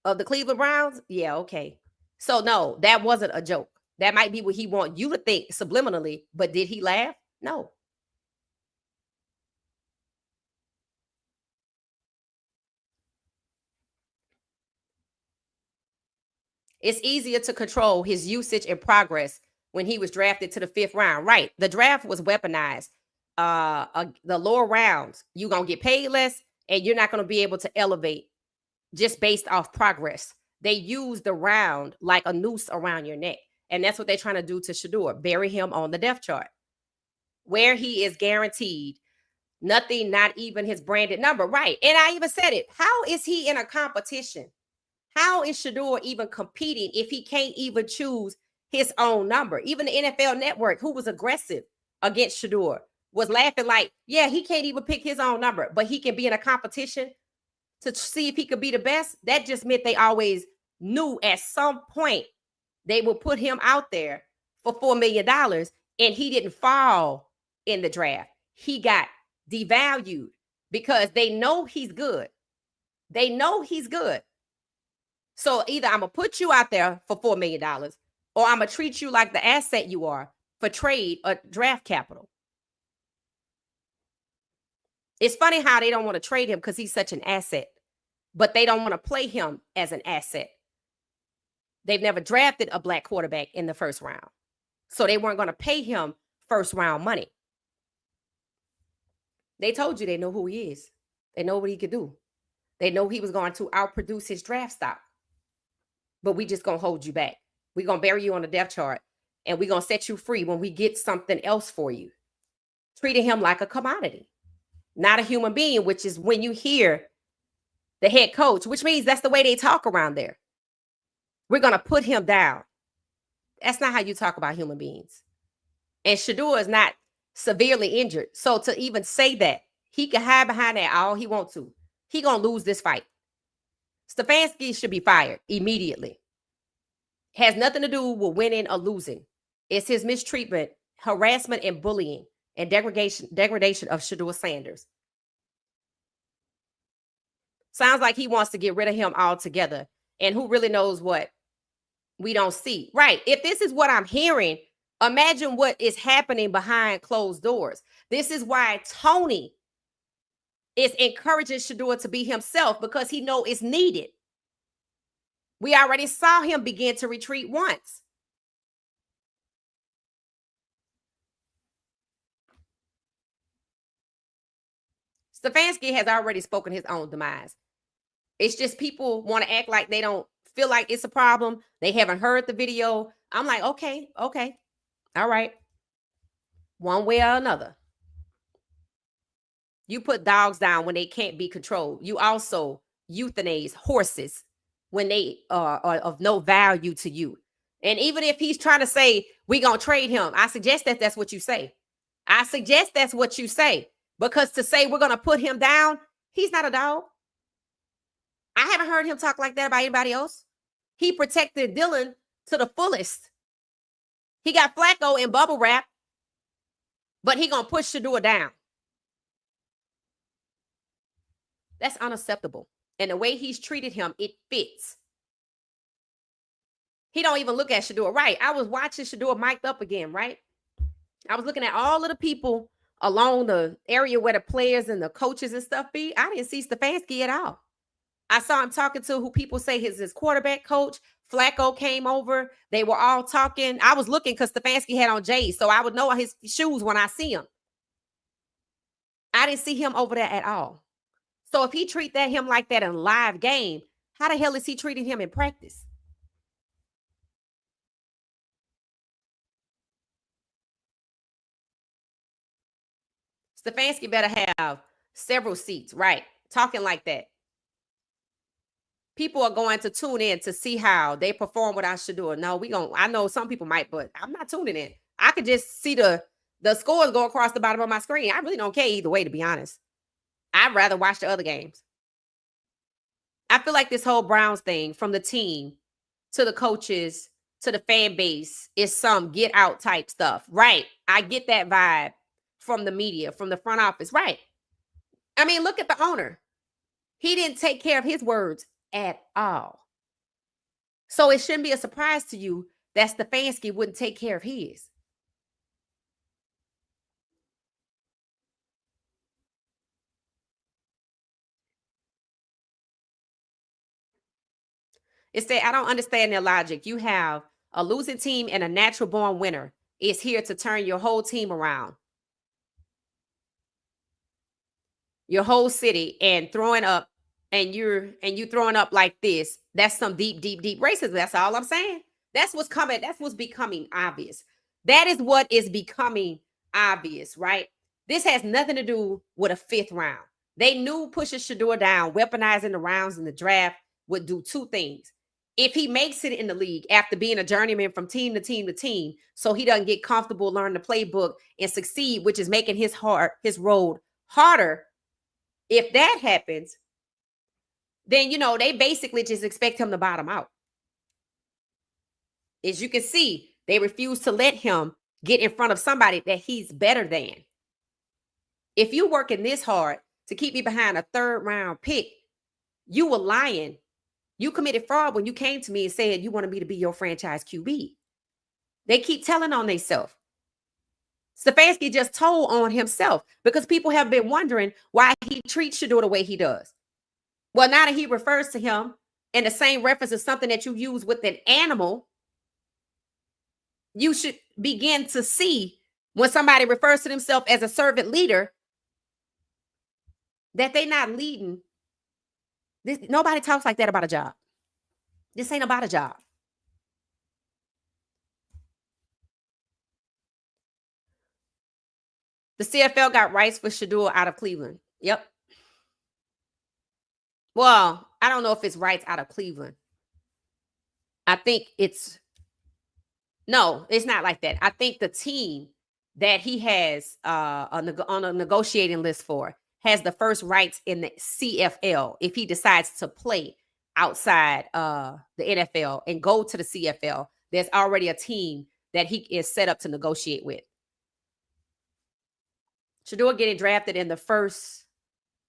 Of the Cleveland Browns? Yeah, okay. So no, that wasn't a joke. That might be what he wants you to think subliminally, but did he laugh? No. It's easier to control his usage and progress when he was drafted to the 5th round. Right. The draft was weaponized. The lower rounds, you're going to get paid less and you're not going to be able to elevate just based off progress. They use the round like a noose around your neck. And that's what they're trying to do to Shedeur, bury him on the depth chart, where he is guaranteed nothing, not even his branded number. Right. And I even said it. How is he in a competition? How is Shedeur even competing if he can't even choose his own number? Even the NFL Network, who was aggressive against Shedeur, was laughing like, yeah, he can't even pick his own number, but he can be in a competition to see if he could be the best. That just meant they always knew at some point they will put him out there for $4 million, and he didn't fall in the draft. He got devalued because they know he's good. They know he's good. So either I'm going to put you out there for $4 million or I'm going to treat you like the asset you are for trade or draft capital. It's funny how they don't want to trade him because he's such an asset, but they don't want to play him as an asset. They've never drafted a black quarterback in the 1st round. So they weren't going to pay him 1st round money. They told you they know who he is. They know what he could do. They know he was going to outproduce his draft stock. But we just going to hold you back. We're going to bury you on the depth chart and we're going to set you free when we get something else for you. Treating him like a commodity, not a human being, which is when you hear the head coach, which means that's the way they talk around there. We're going to put him down. That's not how you talk about human beings. And Shedeur is not severely injured. So to even say that, he can hide behind that all he wants to. He going to lose this fight. Stfansky should be fired immediately. Has nothing to do with winning or losing. It's his mistreatment, harassment, and bullying and degradation of Shedeur Sanders. Sounds like he wants to get rid of him altogether. And who really knows what we don't see? Right. If this is what I'm hearing, imagine what is happening behind closed doors. This is why Tony is encouraging Shedeur to be himself, because he knows it's needed. We already saw him begin to retreat once. Stfansky has already spoken his own demise. It's just people want to act like they don't feel like it's a problem. They haven't heard the video. I'm like, okay. All right. One way or another. You put dogs down when they can't be controlled. You also euthanize horses when they are of no value to you. And even if he's trying to say, we're going to trade him, I suggest that that's what you say. I suggest that's what you say. Because to say we're going to put him down, he's not a dog. I haven't heard him talk like that about anybody else. He protected Dylan to the fullest. He got Flacco in bubble wrap, but he going to push Shedeur down. That's unacceptable. And the way he's treated him, it fits. He don't even look at Shedeur. Right. I was watching Shedeur mic'd up again, right? I was looking at all of the people along the area where the players and the coaches and stuff be. I didn't see Stfansky at all. I saw him talking to who people say his quarterback coach. Flacco came over. They were all talking. I was looking because Stfansky had on J's, so I would know his shoes when I see him. I didn't see him over there at all. So if he treat him like that in live game, how the hell is he treating him in practice? Stfansky better have several seats, right? Talking like that. people are going to tune in to see how they perform without Shedeur. No, I know some people might, but I'm not tuning in. I could just see the scores go across the bottom of my screen. I really don't care either way, to be honest. I'd rather watch the other games. I feel like this whole Browns thing, from the team to the coaches to the fan base, is some get out type stuff. Right. I get that vibe from the media, from the front office. Right. I mean, look at the owner. He didn't take care of his words at all. So it shouldn't be a surprise to you that Stfansky wouldn't take care of his. It's that I don't understand their logic. You have a losing team and a natural born winner is here to turn your whole team around. Your whole city, and throwing up, and you throwing up like this. That's some deep racism. That's all I'm saying. That's what's coming. That's what's becoming obvious. That is what is becoming obvious, right? This has nothing to do with a fifth round. They knew pushing Shedeur down, weaponizing the rounds in the draft would do two things. If he makes it in the league after being a journeyman from team to team to team, so he doesn't get comfortable, learn the playbook, and succeed, which is making his road harder. If that happens, then, they basically just expect him to bottom out. As you can see, they refuse to let him get in front of somebody that he's better than. If you working this hard to keep me behind a third round pick, you were lying. You committed fraud when you came to me and said you wanted me to be your franchise QB. They keep telling on themselves. Stfansky just told on himself because people have been wondering why he treats Shedeur the way he does. Well, now that he refers to him in the same reference as something that you use with an animal, you should begin to see when somebody refers to themselves as a servant leader that they're not leading. Nobody talks like that about a job. This ain't about a job. The CFL got rights for Shedeur out of Cleveland. Yep. Well, I don't know if it's rights out of Cleveland. I think no, it's not like that. I think the team that he has on a negotiating list for has the first rights in the CFL if he decides to play outside the NFL and go to the CFL. There's already a team that he is set up to negotiate with. Shedeur getting drafted in the first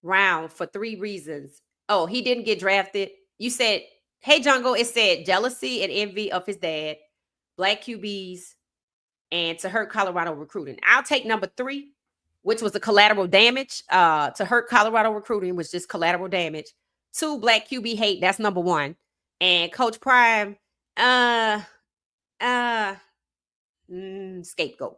round for 3 reasons. Oh, he didn't get drafted. You said, hey, Jungle, it said jealousy and envy of his dad, black QBs, and to hurt Colorado recruiting. I'll take number 3, which was the collateral damage. To hurt Colorado recruiting was just collateral damage. 2, black QB hate. That's number 1. And Coach Prime, scapegoat.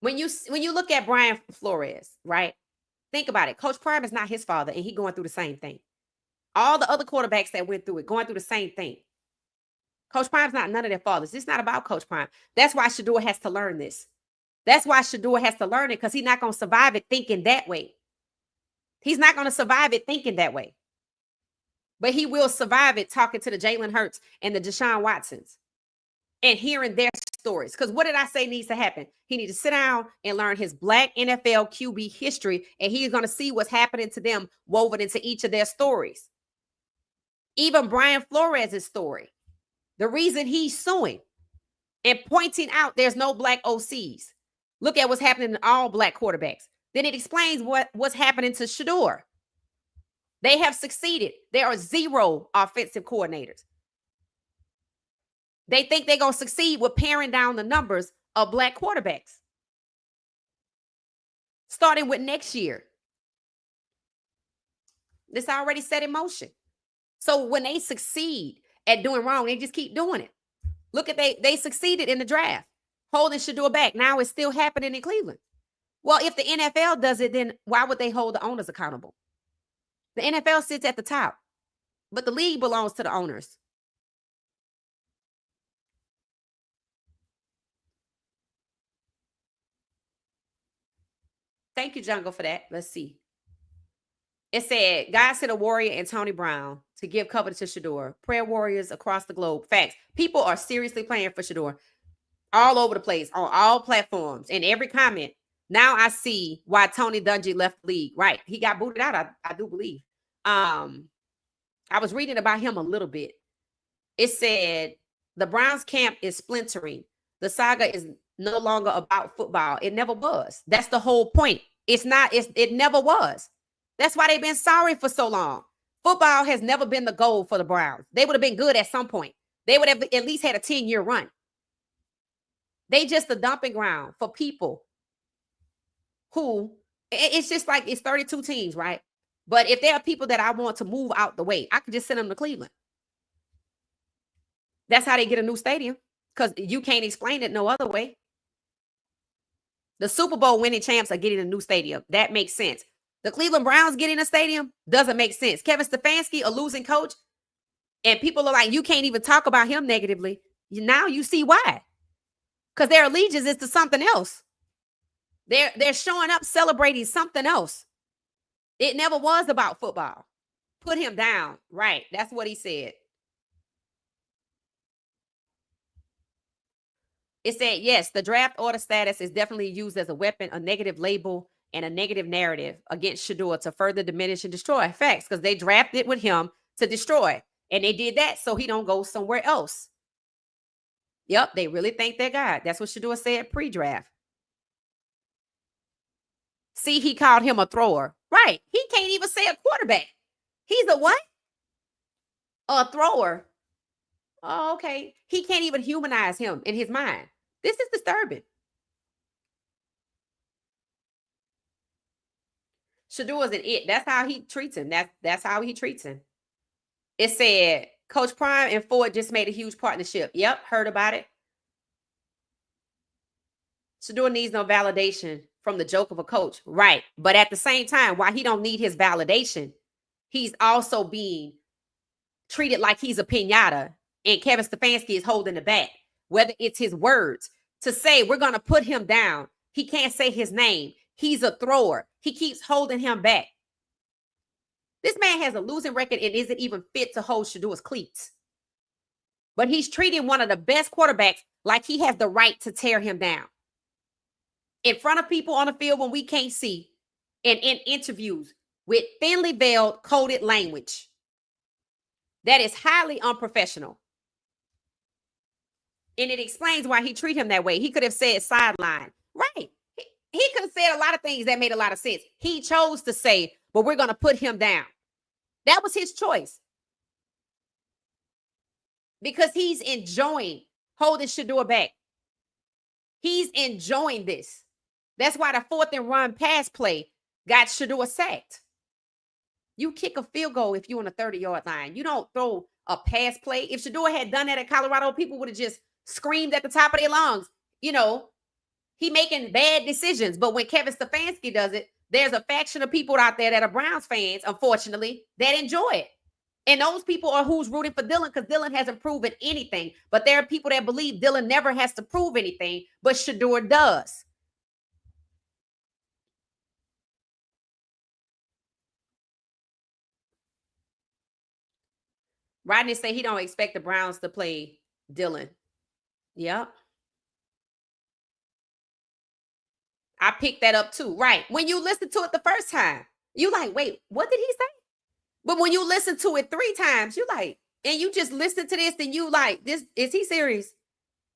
When you look at Brian Flores, right? Think about it. Coach Prime is not his father, and he going through the same thing. All the other quarterbacks that went through it, going through the same thing. Coach Prime's not none of their fathers. It's not about Coach Prime. That's why Shedeur has to learn this. That's why Shedeur has to learn it, because he's not going to survive it thinking that way. He's not going to survive it thinking that way. But he will survive it talking to the Jalen Hurts and the Deshaun Watsons and hearing their stories. Because what did I say needs to happen? He needs to sit down and learn his black NFL QB history, and he's going to see what's happening to them woven into each of their stories. Even Brian Flores' story. The reason he's suing and pointing out there's no black OCs. Look at what's happening to all black quarterbacks. Then it explains what's happening to Shedeur. They have succeeded. There are 0 offensive coordinators. They think they're going to succeed with paring down the numbers of black quarterbacks. Starting with next year. This already set in motion. So when they succeed at doing wrong, they just keep doing it. Look at they succeeded in the draft, holding Shedeur back. Now it's still happening in Cleveland. Well, if the NFL does it, then why would they hold the owners accountable? The NFL sits at the top, but the league belongs to the owners. Thank you, Jungle, for that. Let's see. It said, God sent a warrior and Tony Brown to give cover to Shedeur. Prayer warriors across the globe. Facts. People are seriously praying for Shedeur all over the place, on all platforms, in every comment. Now I see why Tony Dungy left the league. Right. He got booted out, I do believe. I was reading about him a little bit. It said, the Browns camp is splintering. The saga is no longer about football. It never was. That's the whole point. It never was. That's why they've been sorry for so long. Football has never been the goal for the Browns. They would have been good at some point. They would have at least had a 10-year run. They just a dumping ground for people who, it's just like it's 32 teams, right? But if there are people that I want to move out the way, I could just send them to Cleveland. That's how they get a new stadium, because you can't explain it no other way. The Super Bowl winning champs are getting a new stadium. That makes sense. The Cleveland Browns getting a stadium doesn't make sense. Kevin Stfansky, a losing coach, and people are like, you can't even talk about him negatively. Now you see why. Because their allegiance is to something else. They're showing up celebrating something else. It never was about football. Put him down. Right. That's what he said. It said, yes, the draft order status is definitely used as a weapon, a negative label, and a negative narrative against Shedeur to further diminish and destroy. Facts, because they drafted with him to destroy. And they did that so he don't go somewhere else. Yep, they really think they're God. That's what Shedeur said pre-draft. See, he called him a thrower. Right. He can't even say a quarterback. He's a what? A thrower. Oh, okay. He can't even humanize him in his mind. This is disturbing. Shedeur is an it. That's how he treats him. That's how he treats him. It said, Coach Prime and Ford just made a huge partnership. Yep, heard about it. Shedeur needs no validation from the joke of a coach. Right. But at the same time, while he don't need his validation, he's also being treated like he's a piñata. And Kevin Stfansky is holding the back, whether it's his words to say, we're going to put him down. He can't say his name. He's a thrower. He keeps holding him back. This man has a losing record and isn't even fit to hold Shedeur's cleats. But he's treating one of the best quarterbacks like he has the right to tear him down. In front of people on the field when we can't see, and in interviews with thinly veiled, coded language. That is highly unprofessional. And it explains why he treated him that way. He could have said sideline. Right. He could have said a lot of things that made a lot of sense. He chose to say, but we're going to put him down. That was his choice. Because he's enjoying holding Shedeur back. He's enjoying this. That's why the 4th and run pass play got Shedeur sacked. You kick a field goal if you're on the 30-yard line. You don't throw a pass play. If Shedeur had done that at Colorado, people would have just screamed at the top of their lungs. You know, he making bad decisions. But when Kevin Stfansky does it, there's a faction of people out there that are Browns fans, unfortunately, that enjoy it. And those people are who's rooting for Dylan, because Dylan hasn't proven anything. But there are people that believe Dylan never has to prove anything, but Shedeur does. Rodney say he don't expect the Browns to play Dylan. Yep. I picked that up too. Right. When you listen to it the first time, you like, wait, what did he say? But when you listen to it 3 times, you like, and you just listen to this and you like, this, is he serious?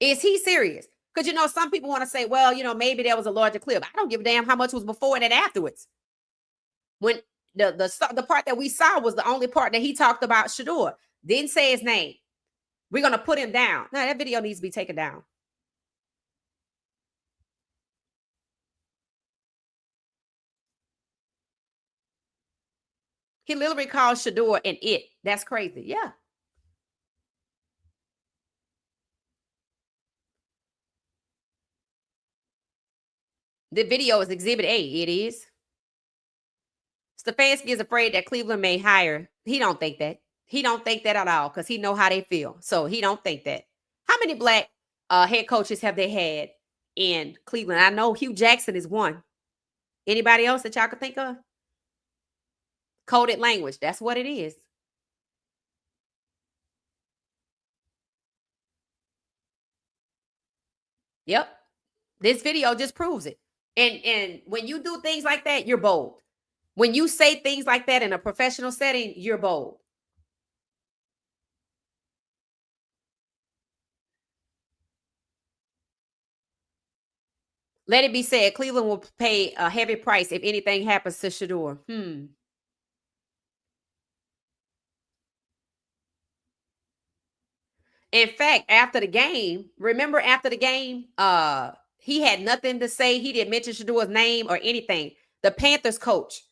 Is he serious? Because, you know, some people want to say, well, you know, maybe there was a larger clip. I don't give a damn how much was before and afterwards. When the part that we saw was the only part that he talked about Shedeur. Didn't say his name. We're going to put him down. No, that video needs to be taken down. He literally called Shedeur an it. That's crazy. Yeah. The video is Exhibit A. It is. Stfansky is afraid that Cleveland may hire. He don't think that. He don't think that at all, because he know how they feel. So he don't think that. How many black head coaches have they had in Cleveland? I know Hugh Jackson is one. Anybody else that y'all could think of? Coded language. That's what it is. Yep. This video just proves it. And when you do things like that, you're bold. When you say things like that in a professional setting, you're bold. Let it be said, Cleveland will pay a heavy price if anything happens to Shedeur. In fact, after the game, remember after the game, he had nothing to say. He didn't mention Shadeur's name or anything. The Panthers coach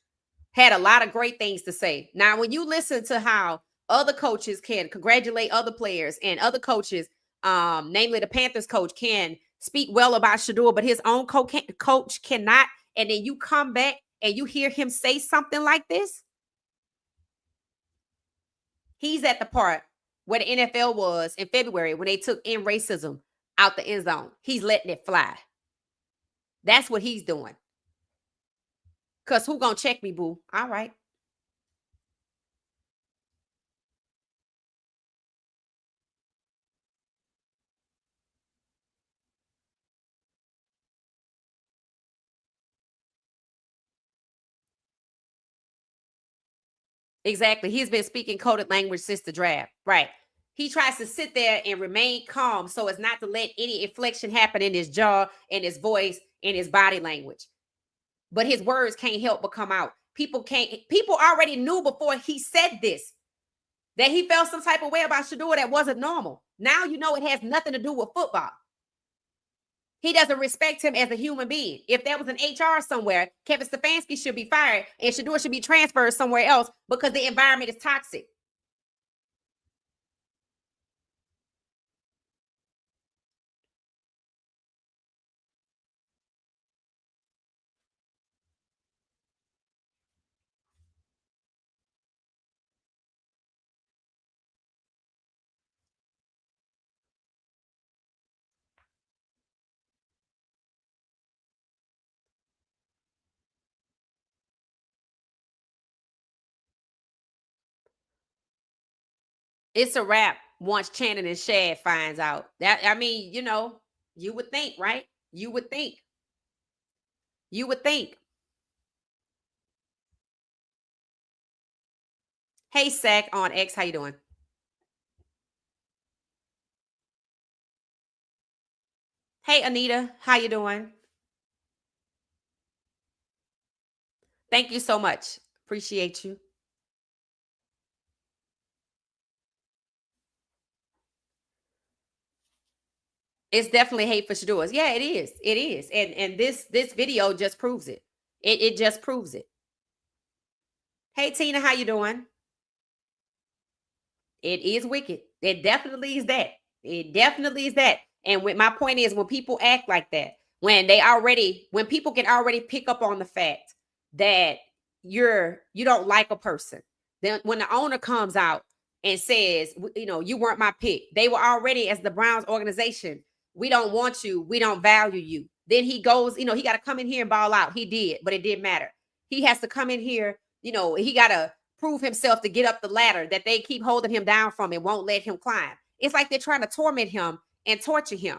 had a lot of great things to say. Now, when you listen to how other coaches can congratulate other players and other coaches, namely the Panthers coach, can speak well about Shedeur, but his own coach cannot, and then you come back and you hear him say something like this, he's at the part where the NFL was in February when they took in racism out the end zone. He's letting it fly. That's what he's doing. Because who gonna check me, boo? All right. Exactly. He's been speaking coded language since the draft. Right. He tries to sit there and remain calm so as not to let any inflection happen in his jaw and his voice and his body language. But his words can't help but come out. People already knew before he said this that he felt some type of way about Shedeur that wasn't normal. Now you know it has nothing to do with football. He doesn't respect him as a human being. If there was an HR somewhere, Kevin Stfansky should be fired and Shedeur should be transferred somewhere else because the environment is toxic. It's a wrap once Channing and Shad finds out. That, I mean, you would think, right? You would think. You would think. Hey, Sack on X, how you doing? Hey, Anita, how you doing? Thank you so much. Appreciate you. It's definitely hate for Shadeur. Yeah, it is. It is. And this video just proves it. It just proves it. Hey, Tina, how you doing? It is wicked. It definitely is that. It definitely is that. And my point is, when people act like that, when people can already pick up on the fact that you don't like a person, then when the owner comes out and says, you weren't my pick, they were already, as the Browns organization, we don't want you, we don't value you. Then he goes, he got to come in here and ball out. He did, but it didn't matter. He has to come in here, he got to prove himself to get up the ladder that they keep holding him down from and won't let him climb. It's like they're trying to torment him and torture him.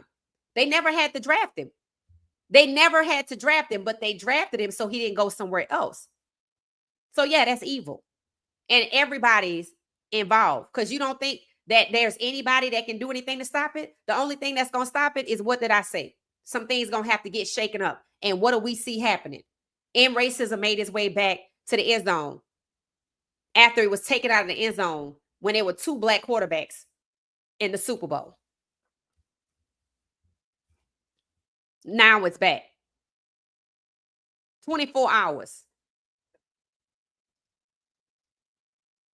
They never had to draft him. They never had to draft him, but they drafted him so he didn't go somewhere else. So yeah, that's evil. And everybody's involved because you don't think that there's anybody that can do anything to stop it. The only thing that's going to stop it is, what did I say? Some things going to have to get shaken up. And what do we see happening? And racism made its way back to the end zone after it was taken out of the end zone when there were 2 black quarterbacks in the Super Bowl. Now it's back. 24 hours.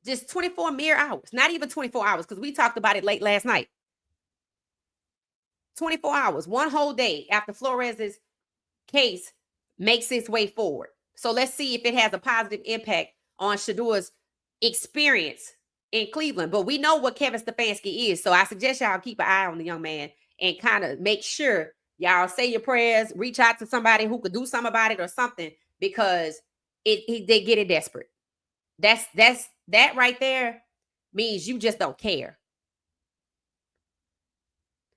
Just 24 mere hours. Not even 24 hours, because we talked about it late last night. 24 hours, one whole day after Flores' case makes its way forward. So let's see if it has a positive impact on Shadeur's experience in Cleveland. But we know what Kevin Stfansky is. So I suggest y'all keep an eye on the young man and kind of make sure y'all say your prayers, reach out to somebody who could do something about it or something, because they get it desperate. That right there means you just don't care.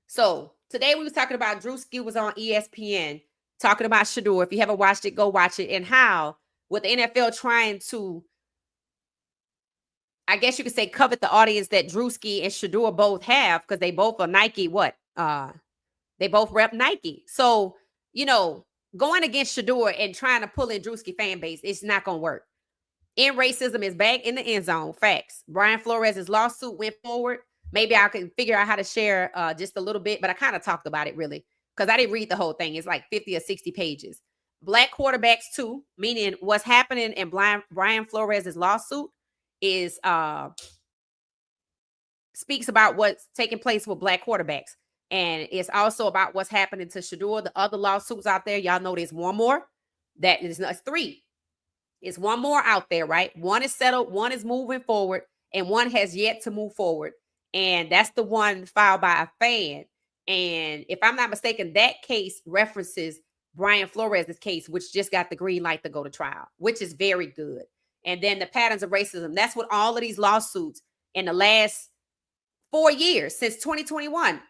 So today we was talking about Drewski was on ESPN talking about Shedeur. If you haven't watched it, go watch it. And how with the NFL trying to, I guess you could say, covet the audience that Drewski and Shedeur both have, because they both are Nike. They both rep Nike. So, going against Shedeur and trying to pull in Drewski fan base, it's not going to work. End racism is back in the end zone. Facts. Brian Flores' lawsuit went forward. Maybe I can figure out how to share just a little bit, but I kind of talked about it really because I didn't read the whole thing. It's like 50 or 60 pages. Black quarterbacks too, meaning what's happening in Brian Flores' lawsuit is speaks about what's taking place with black quarterbacks. And it's also about what's happening to Shadeur. The other lawsuits out there, y'all know there's one more. That is not three. It's one more out there, right? One is settled, one is moving forward, and one has yet to move forward. And that's the one filed by a fan. And if I'm not mistaken, that case references Brian Flores' case, which just got the green light to go to trial, which is very good. And then the patterns of racism, that's what all of these lawsuits in the last 4 years, since 2021,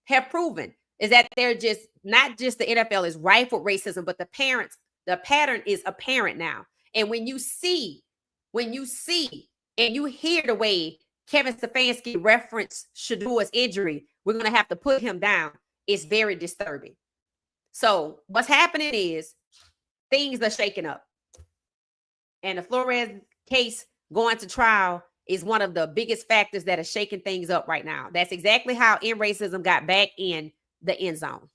have proven, is that they're just, not just the NFL is rife with racism, but the pattern is apparent now. And when you see and you hear the way Kevin Stfansky referenced Shedeur's injury, we're going to have to put him down. It's very disturbing. So what's happening is things are shaking up. And the Flores case going to trial is one of the biggest factors that are shaking things up right now. That's exactly how end racism got back in the end zone.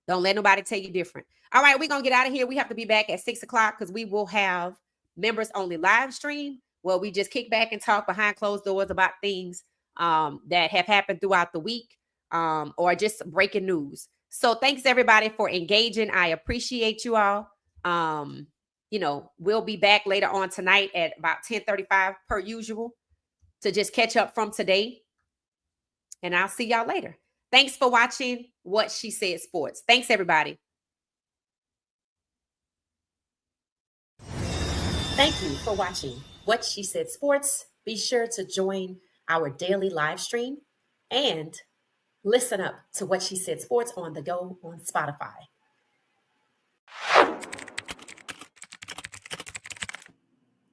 Don't let nobody tell you different. All right, we're going to get out of here. We have to be back at 6 o'clock because we will have members only live stream where we just kick back and talk behind closed doors about things that have happened throughout the week or just breaking news. So thanks everybody for engaging. I appreciate you all. We'll be back later on tonight at about 10:35 per usual to just catch up from today. And I'll see y'all later. Thanks for watching What She Said Sports. Thanks, everybody. Thank you for watching What She Said Sports. Be sure to join our daily live stream and listen up to What She Said Sports on the go on Spotify.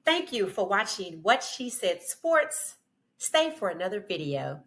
Thank you for watching What She Said Sports. Stay for another video.